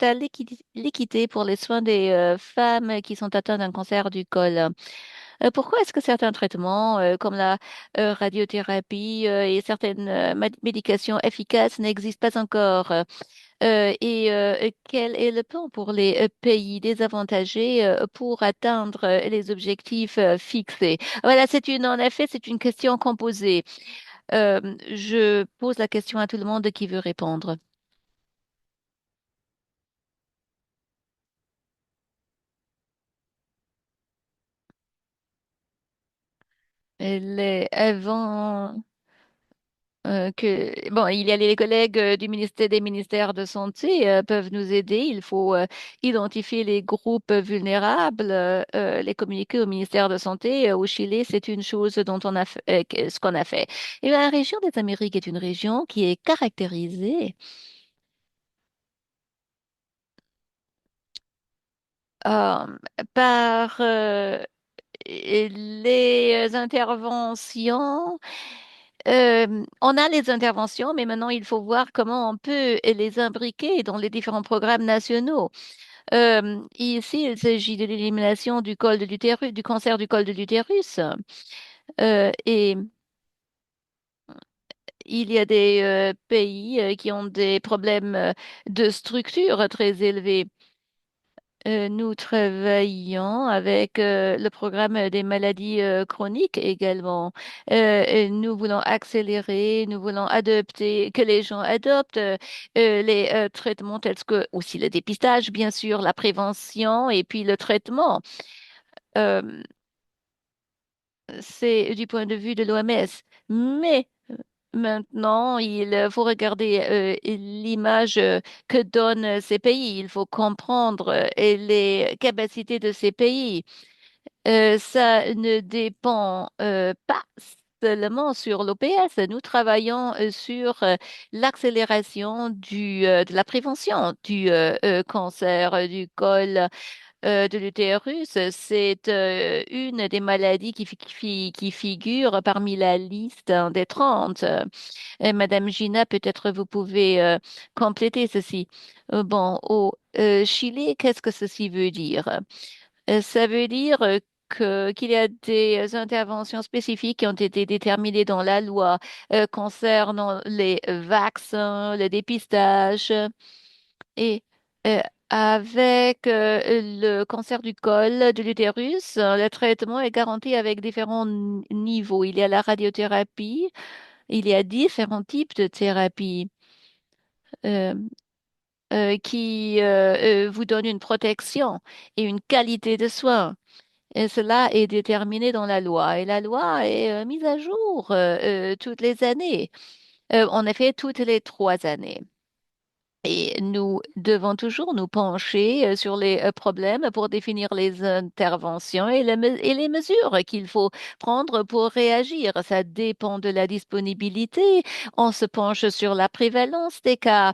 à l'équité pour les soins des femmes qui sont atteintes d'un cancer du col, pourquoi est-ce que certains traitements, comme la radiothérapie et certaines médications efficaces n'existent pas encore? Et quel est le plan pour les pays désavantagés pour atteindre les objectifs fixés? Voilà, en effet, c'est une question composée. Je pose la question à tout le monde qui veut répondre. Avant bon, il y a les collègues des ministères de santé peuvent nous aider. Il faut identifier les groupes vulnérables, les communiquer au ministère de santé. Au Chili, c'est une chose dont on a fait, ce qu'on a fait. Et la région des Amériques est une région qui est caractérisée euh, par les interventions. On a les interventions, mais maintenant il faut voir comment on peut les imbriquer dans les différents programmes nationaux. Ici, il s'agit de l'élimination du col de l'utérus, du cancer du col de l'utérus. Et il y a des pays qui ont des problèmes de structure très élevés. Nous travaillons avec le programme des maladies chroniques également. Et nous voulons accélérer, nous voulons adopter, que les gens adoptent les traitements tels que aussi le dépistage, bien sûr, la prévention et puis le traitement. Euh, c'est du point de vue de l'OMS. Mais maintenant, il faut regarder l'image que donnent ces pays. Il faut comprendre les capacités de ces pays. Ça ne dépend pas seulement sur l'OPS. Nous travaillons sur l'accélération de la prévention du cancer du col de l'utérus. C'est une des maladies qui figure parmi la liste des 30. Madame Gina, peut-être vous pouvez compléter ceci. Bon, au Chili, qu'est-ce que ceci veut dire? Ça veut dire qu'il y a des interventions spécifiques qui ont été déterminées dans la loi concernant les vaccins, le dépistage et euh, avec le cancer du col de l'utérus, le traitement est garanti avec différents niveaux. Il y a la radiothérapie, il y a différents types de thérapies euh, qui vous donnent une protection et une qualité de soins. Et cela est déterminé dans la loi. Et la loi est mise à jour toutes les années. En effet, toutes les 3 années. Et nous devons toujours nous pencher sur les problèmes pour définir les interventions et les mesures qu'il faut prendre pour réagir. Ça dépend de la disponibilité. On se penche sur la prévalence des cas.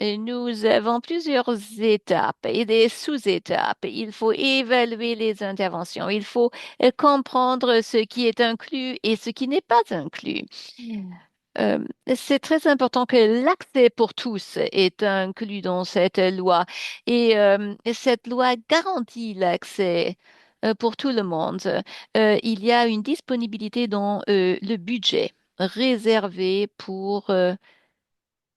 Et nous avons plusieurs étapes et des sous-étapes. Il faut évaluer les interventions. Il faut comprendre ce qui est inclus et ce qui n'est pas inclus. Euh, c'est très important que l'accès pour tous est inclus dans cette loi. Et cette loi garantit l'accès pour tout le monde. Il y a une disponibilité dans le budget réservé pour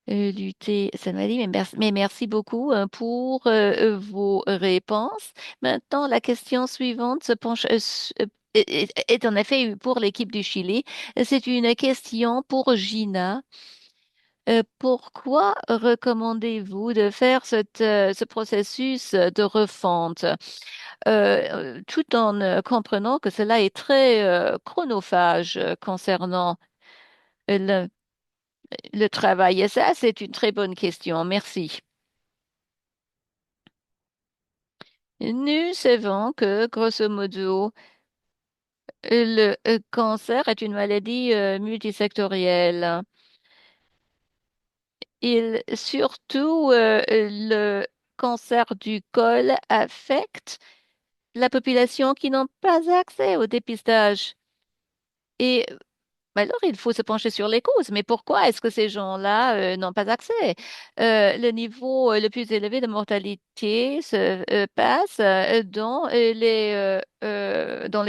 lutter, ça m'a dit, mais merci beaucoup pour vos réponses. Maintenant, la question suivante se penche, est en effet pour l'équipe du Chili. C'est une question pour Gina. Pourquoi recommandez-vous de faire ce processus de refonte, tout en comprenant que cela est très chronophage concernant le, le travail? Et ça, c'est une très bonne question. Merci. Nous savons que, grosso modo, le cancer est une maladie multisectorielle. Surtout, le cancer du col affecte la population qui n'ont pas accès au dépistage. Et alors, il faut se pencher sur les causes. Mais pourquoi est-ce que ces gens-là n'ont pas accès? Le niveau le plus élevé de mortalité se passe dans les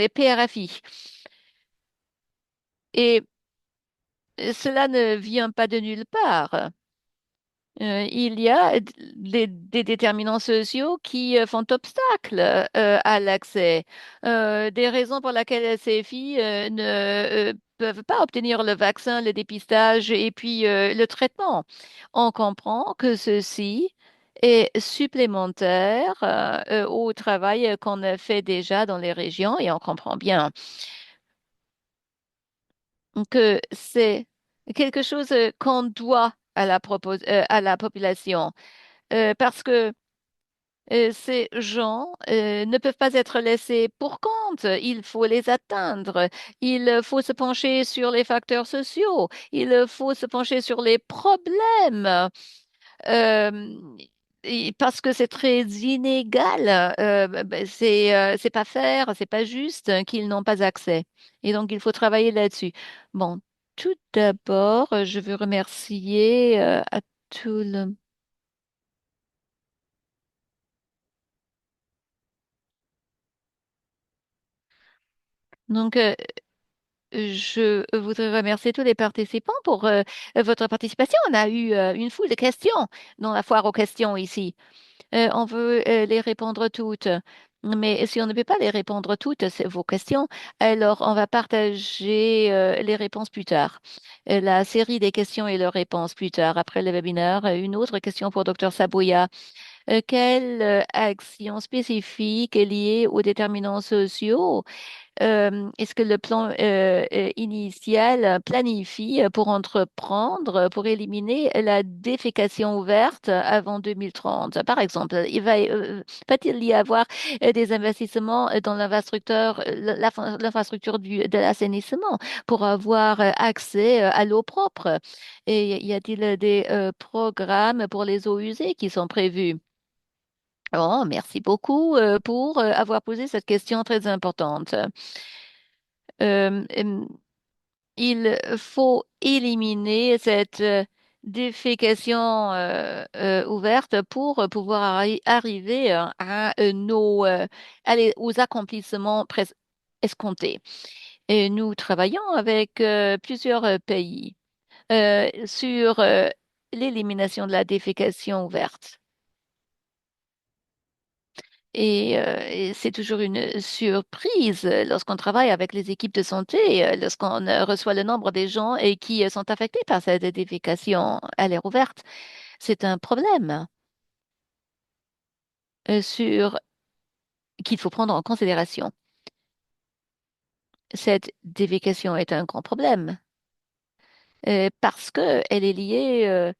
PRFI. Et cela ne vient pas de nulle part. Il y a des déterminants sociaux qui font obstacle à l'accès. Des raisons pour lesquelles ces filles ne peuvent pas obtenir le vaccin, le dépistage et puis le traitement. On comprend que ceci est supplémentaire au travail qu'on a fait déjà dans les régions et on comprend bien que c'est quelque chose qu'on doit à la population parce que ces gens ne peuvent pas être laissés pour compte. Il faut les atteindre. Il faut se pencher sur les facteurs sociaux. Il faut se pencher sur les problèmes. Euh, Parce que c'est très inégal. C'est pas faire, c'est pas juste qu'ils n'ont pas accès. Et donc, il faut travailler là-dessus. Bon, tout d'abord, je veux remercier à tout le donc, Je voudrais remercier tous les participants pour votre participation. On a eu une foule de questions dans la foire aux questions ici. On veut les répondre toutes. Mais si on ne peut pas les répondre toutes, vos questions, alors on va partager les réponses plus tard. La série des questions et leurs réponses plus tard, après le webinaire. Une autre question pour Dr. Sabouya. Quelle action spécifique est liée aux déterminants sociaux est-ce que le plan initial planifie pour entreprendre, pour éliminer la défécation ouverte avant 2030? Par exemple, va-t-il y avoir des investissements dans l'infrastructure, l'infrastructure de l'assainissement pour avoir accès à l'eau propre? Et y a-t-il des programmes pour les eaux usées qui sont prévus? Oh, merci beaucoup pour avoir posé cette question très importante. Euh, euh, il faut éliminer cette défécation ouverte pour pouvoir arriver aux accomplissements escomptés. Et nous travaillons avec plusieurs pays sur l'élimination de la défécation ouverte. Et c'est toujours une surprise lorsqu'on travaille avec les équipes de santé, lorsqu'on reçoit le nombre des gens et qui sont affectés par cette défécation à l'air ouverte. C'est un problème sur qu'il faut prendre en considération. Cette défécation est un grand problème parce que elle est liée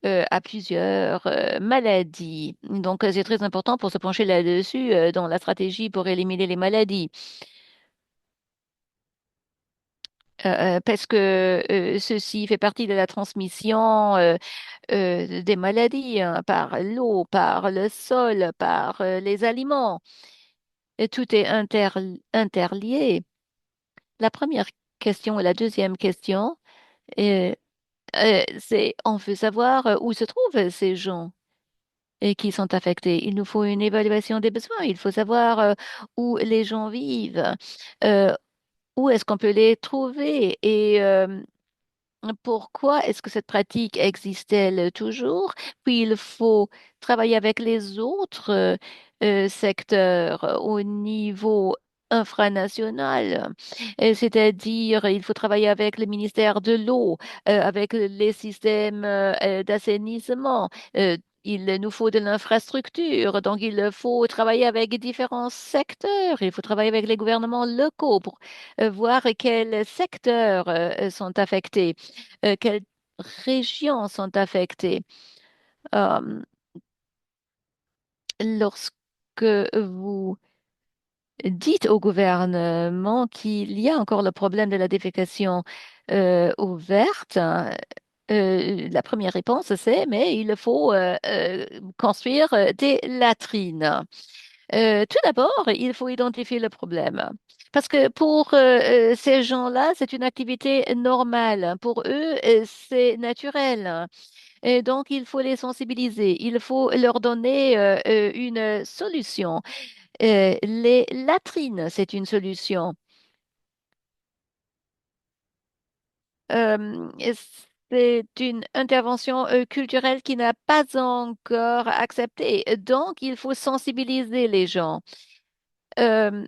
à plusieurs maladies. Donc, c'est très important pour se pencher là-dessus dans la stratégie pour éliminer les maladies. Parce que ceci fait partie de la transmission des maladies hein, par l'eau, par le sol, par les aliments. Et tout est interlié. La première question et la deuxième question, euh, c'est on veut savoir où se trouvent ces gens et qui sont affectés. Il nous faut une évaluation des besoins. Il faut savoir où les gens vivent. Euh, où est-ce qu'on peut les trouver et pourquoi est-ce que cette pratique existe-t-elle toujours? Puis il faut travailler avec les autres secteurs au niveau infranational, c'est-à-dire il faut travailler avec le ministère de l'eau, avec les systèmes d'assainissement. Il nous faut de l'infrastructure, donc il faut travailler avec différents secteurs. Il faut travailler avec les gouvernements locaux pour voir quels secteurs sont affectés quelles régions sont affectées. Euh, Lorsque vous dites au gouvernement qu'il y a encore le problème de la défécation ouverte, hein, la première réponse, c'est, mais il faut construire des latrines. Tout d'abord, il faut identifier le problème. Parce que pour ces gens-là, c'est une activité normale. Pour eux, c'est naturel. Et donc, il faut les sensibiliser. Il faut leur donner une solution. Les latrines, c'est une solution. Euh, c'est une intervention culturelle qui n'a pas encore accepté. Donc, il faut sensibiliser les gens. Euh,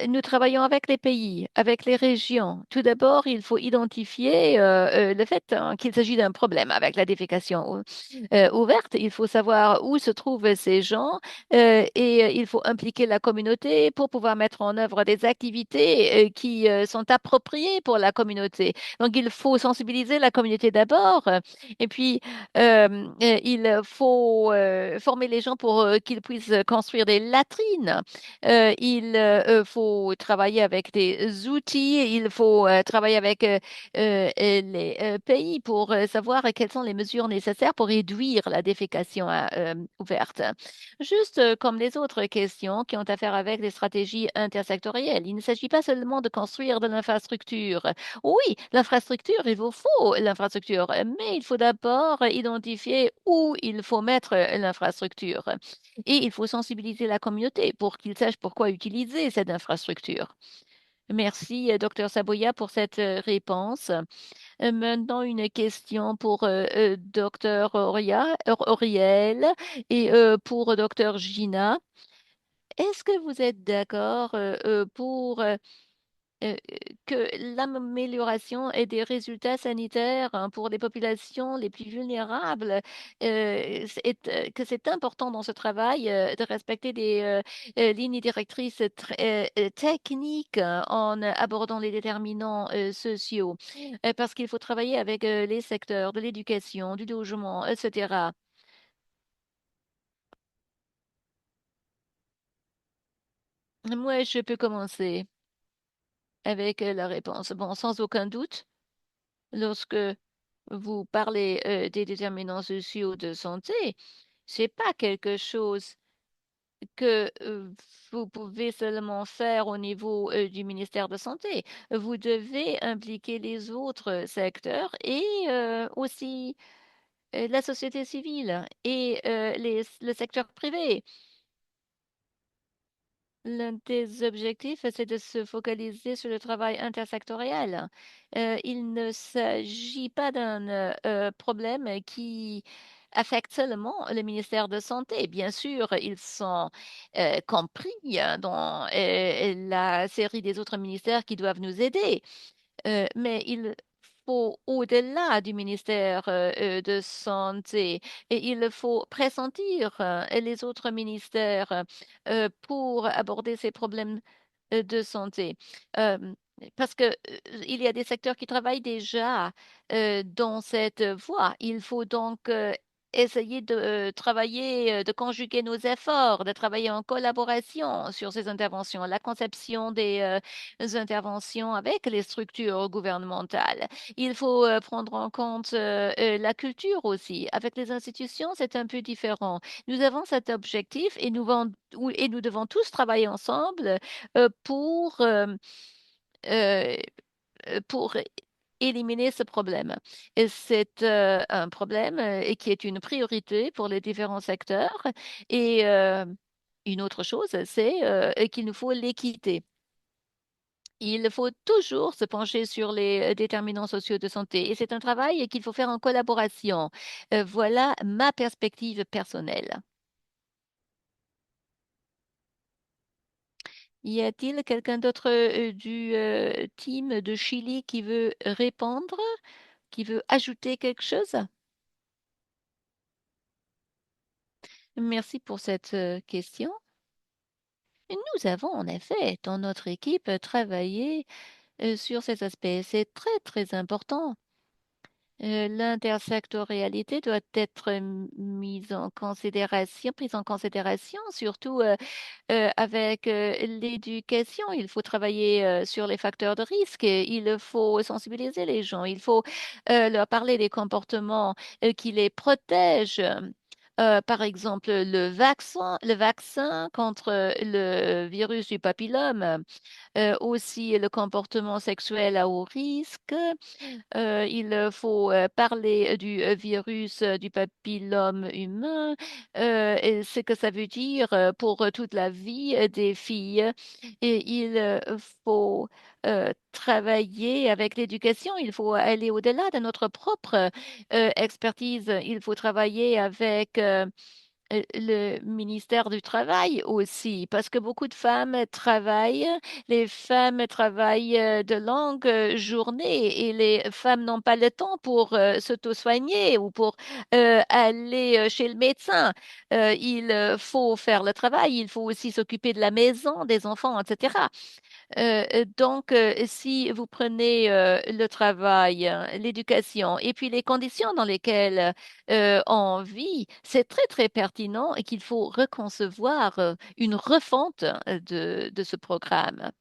nous travaillons avec les pays, avec les régions. Tout d'abord, il faut identifier le fait hein, qu'il s'agit d'un problème avec la défécation ouverte. Il faut savoir où se trouvent ces gens et il faut impliquer la communauté pour pouvoir mettre en œuvre des activités qui sont appropriées pour la communauté. Donc, il faut sensibiliser la communauté d'abord et puis il faut former les gens pour qu'ils puissent construire des latrines. Il faut travailler avec des outils, il faut travailler avec les pays pour savoir quelles sont les mesures nécessaires pour réduire la défécation ouverte. Juste comme les autres questions qui ont à faire avec les stratégies intersectorielles, il ne s'agit pas seulement de construire de l'infrastructure. Oui, l'infrastructure, il vous faut l'infrastructure, mais il faut d'abord identifier où il faut mettre l'infrastructure. Et il faut sensibiliser la communauté pour qu'ils sachent pourquoi utiliser cette infrastructure. Merci, docteur Saboya, pour cette réponse. Maintenant, une question pour docteur Auriel et pour docteur Gina. Est-ce que vous êtes d'accord pour euh, que l'amélioration et des résultats sanitaires hein, pour les populations les plus vulnérables, que c'est important dans ce travail de respecter des lignes directrices techniques en abordant les déterminants sociaux, parce qu'il faut travailler avec les secteurs de l'éducation, du logement, etc. Moi, je peux commencer avec la réponse. Bon, sans aucun doute. Lorsque vous parlez des déterminants sociaux de santé, c'est pas quelque chose que vous pouvez seulement faire au niveau du ministère de Santé. Vous devez impliquer les autres secteurs et aussi la société civile et le secteur privé. L'un des objectifs, c'est de se focaliser sur le travail intersectoriel. Il ne s'agit pas d'un problème qui affecte seulement le ministère de Santé. Bien sûr, ils sont compris hein, dans la série des autres ministères qui doivent nous aider. Mais il faut, au-delà du ministère de Santé, et il faut pressentir les autres ministères pour aborder ces problèmes de santé. Euh, Parce que il y a des secteurs qui travaillent déjà dans cette voie. Il faut donc essayer de travailler, de conjuguer nos efforts, de travailler en collaboration sur ces interventions, la conception des interventions avec les structures gouvernementales. Il faut prendre en compte la culture aussi. Avec les institutions, c'est un peu différent. Nous avons cet objectif et et nous devons tous travailler ensemble pour euh, pour éliminer ce problème. Et c'est un problème et qui est une priorité pour les différents secteurs. Et une autre chose, c'est qu'il nous faut l'équité. Il faut toujours se pencher sur les déterminants sociaux de santé et c'est un travail qu'il faut faire en collaboration. Voilà ma perspective personnelle. Y a-t-il quelqu'un d'autre du team de Chili qui veut répondre, qui veut ajouter quelque chose? Merci pour cette question. Nous avons en effet dans notre équipe travaillé sur ces aspects. C'est très très important. L'intersectorialité doit être prise en considération, surtout avec l'éducation. Il faut travailler sur les facteurs de risque. Il faut sensibiliser les gens. Il faut leur parler des comportements qui les protègent. Par exemple, le vaccin contre le virus du papillome, aussi le comportement sexuel à haut risque, il faut parler du virus du papillome humain et ce que ça veut dire pour toute la vie des filles. Et il faut travailler avec l'éducation. Il faut aller au-delà de notre propre expertise. Il faut travailler avec le ministère du Travail aussi, parce que beaucoup de femmes travaillent, les femmes travaillent de longues journées et les femmes n'ont pas le temps pour s'auto-soigner ou pour aller chez le médecin. Il faut faire le travail, il faut aussi s'occuper de la maison, des enfants, etc. Si vous prenez le travail, hein, l'éducation et puis les conditions dans lesquelles on vit, c'est très, très pertinent et qu'il faut reconcevoir une refonte de ce programme.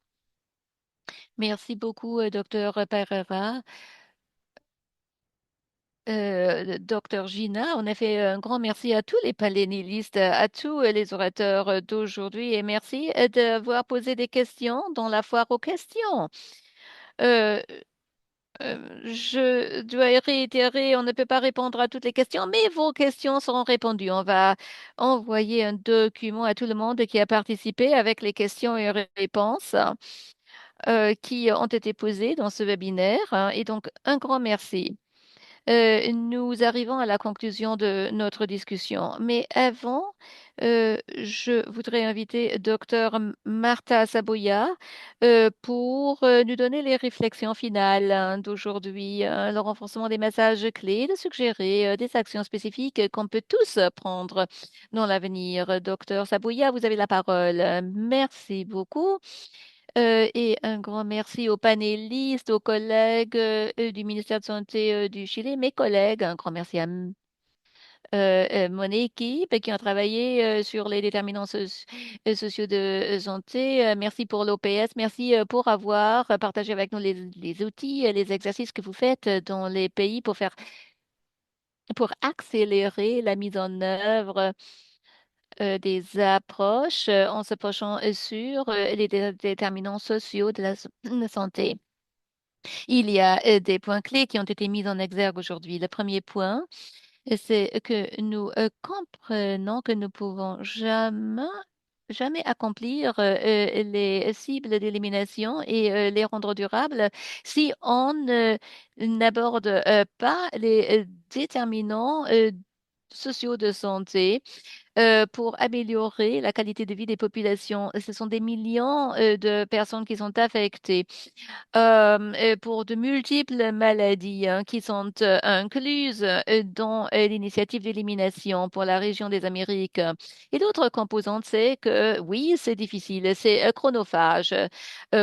Merci beaucoup, docteur Pereira. Docteur Gina, on a fait un grand merci à tous les panélistes, à tous les orateurs d'aujourd'hui et merci d'avoir posé des questions dans la foire aux questions. Euh, je dois réitérer, on ne peut pas répondre à toutes les questions, mais vos questions seront répondues. On va envoyer un document à tout le monde qui a participé avec les questions et réponses. qui ont été posées dans ce webinaire, hein, et donc un grand merci. Nous arrivons à la conclusion de notre discussion. Mais avant, je voudrais inviter Dr Martha Saboya pour nous donner les réflexions finales, hein, d'aujourd'hui, le renforcement des messages clés, de suggérer des actions spécifiques qu'on peut tous prendre dans l'avenir. Dr Saboya, vous avez la parole. Merci beaucoup. Et un grand merci aux panélistes, aux collègues du ministère de Santé du Chili, mes collègues. Un grand merci à mon équipe qui ont travaillé sur les déterminants sociaux de santé. Merci pour l'OPS. Merci pour avoir partagé avec nous les outils, les exercices que vous faites dans les pays pour accélérer la mise en œuvre des approches en se penchant sur les déterminants sociaux de la santé. Il y a des points clés qui ont été mis en exergue aujourd'hui. Le premier point, c'est que nous comprenons que nous pouvons jamais accomplir les cibles d'élimination et les rendre durables si on n'aborde pas les déterminants sociaux de santé pour améliorer la qualité de vie des populations. Ce sont des millions de personnes qui sont affectées et pour de multiples maladies, hein, qui sont incluses dans l'initiative d'élimination pour la région des Amériques. Et l'autre composante, c'est que oui, c'est difficile, c'est chronophage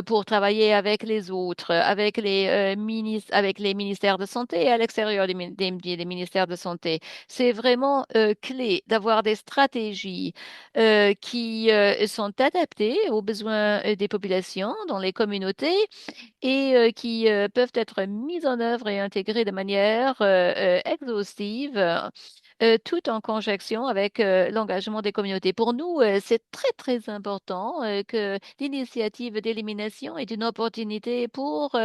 pour travailler avec les autres, avec avec les ministères de santé et à l'extérieur des ministères de santé. C'est vraiment clé d'avoir des stratégies qui sont adaptées aux besoins des populations dans les communautés et qui peuvent être mises en œuvre et intégrées de manière exhaustive, tout en conjonction avec l'engagement des communautés. Pour nous, c'est très, très important que l'initiative d'élimination est une opportunité pour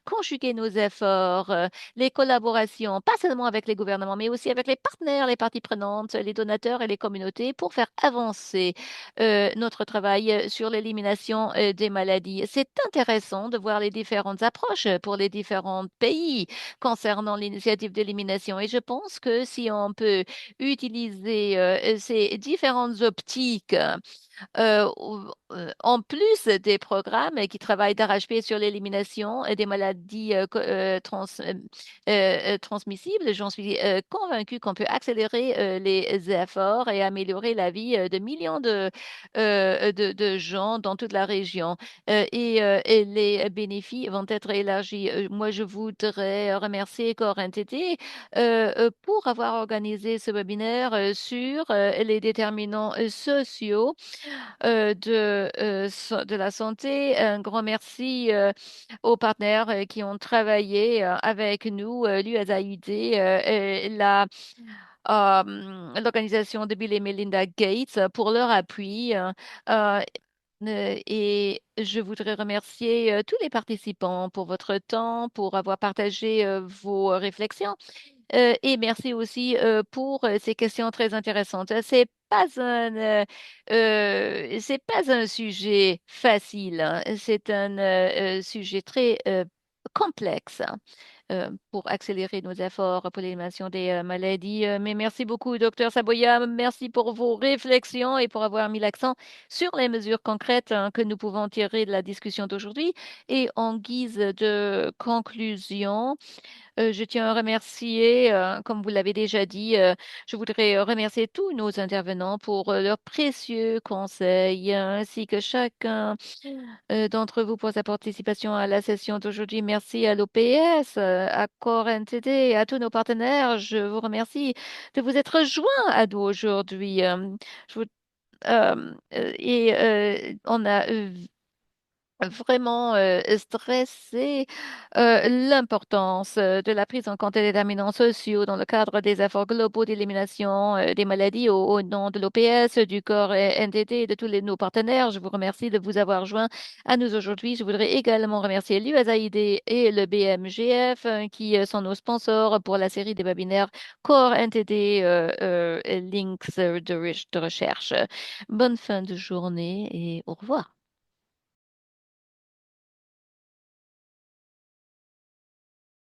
conjuguer nos efforts, les collaborations, pas seulement avec les gouvernements, mais aussi avec les partenaires, les parties prenantes, les donateurs et les communautés pour faire avancer notre travail sur l'élimination des maladies. C'est intéressant de voir les différentes approches pour les différents pays concernant l'initiative d'élimination et je pense que si on peut utiliser ces différentes optiques en plus des programmes qui travaillent d'arrache-pied sur l'élimination des maladies transmissibles, j'en suis convaincue qu'on peut accélérer les efforts et améliorer la vie de millions de gens dans toute la région. Et les bénéfices vont être élargis. Moi, je voudrais remercier Core NTT pour avoir organisé ce webinaire sur les déterminants sociaux de la santé. Un grand merci aux partenaires qui ont travaillé avec nous, l'USAID, l'organisation de Bill et Melinda Gates pour leur appui. Euh, et je voudrais remercier tous les participants pour votre temps, pour avoir partagé vos réflexions. Et merci aussi pour ces questions très intéressantes. C'est pas un sujet facile, hein. C'est un sujet très complexe, hein, pour accélérer nos efforts pour l'élimination des maladies. Mais merci beaucoup, docteur Saboya. Merci pour vos réflexions et pour avoir mis l'accent sur les mesures concrètes, hein, que nous pouvons tirer de la discussion d'aujourd'hui. Et en guise de conclusion, je tiens à remercier, comme vous l'avez déjà dit, je voudrais remercier tous nos intervenants pour leurs précieux conseils, ainsi que chacun d'entre vous pour sa participation à la session d'aujourd'hui. Merci à l'OPS, à Core NTD et à tous nos partenaires. Je vous remercie de vous être joints à nous aujourd'hui. Je vous- on a vraiment stressé l'importance de la prise en compte des déterminants sociaux dans le cadre des efforts globaux d'élimination des maladies au nom de l'OPS, du corps NTT et de tous nos partenaires. Je vous remercie de vous avoir joints à nous aujourd'hui. Je voudrais également remercier l'USAID et le BMGF qui sont nos sponsors pour la série des webinaires Core NTT Links de recherche. Bonne fin de journée et au revoir.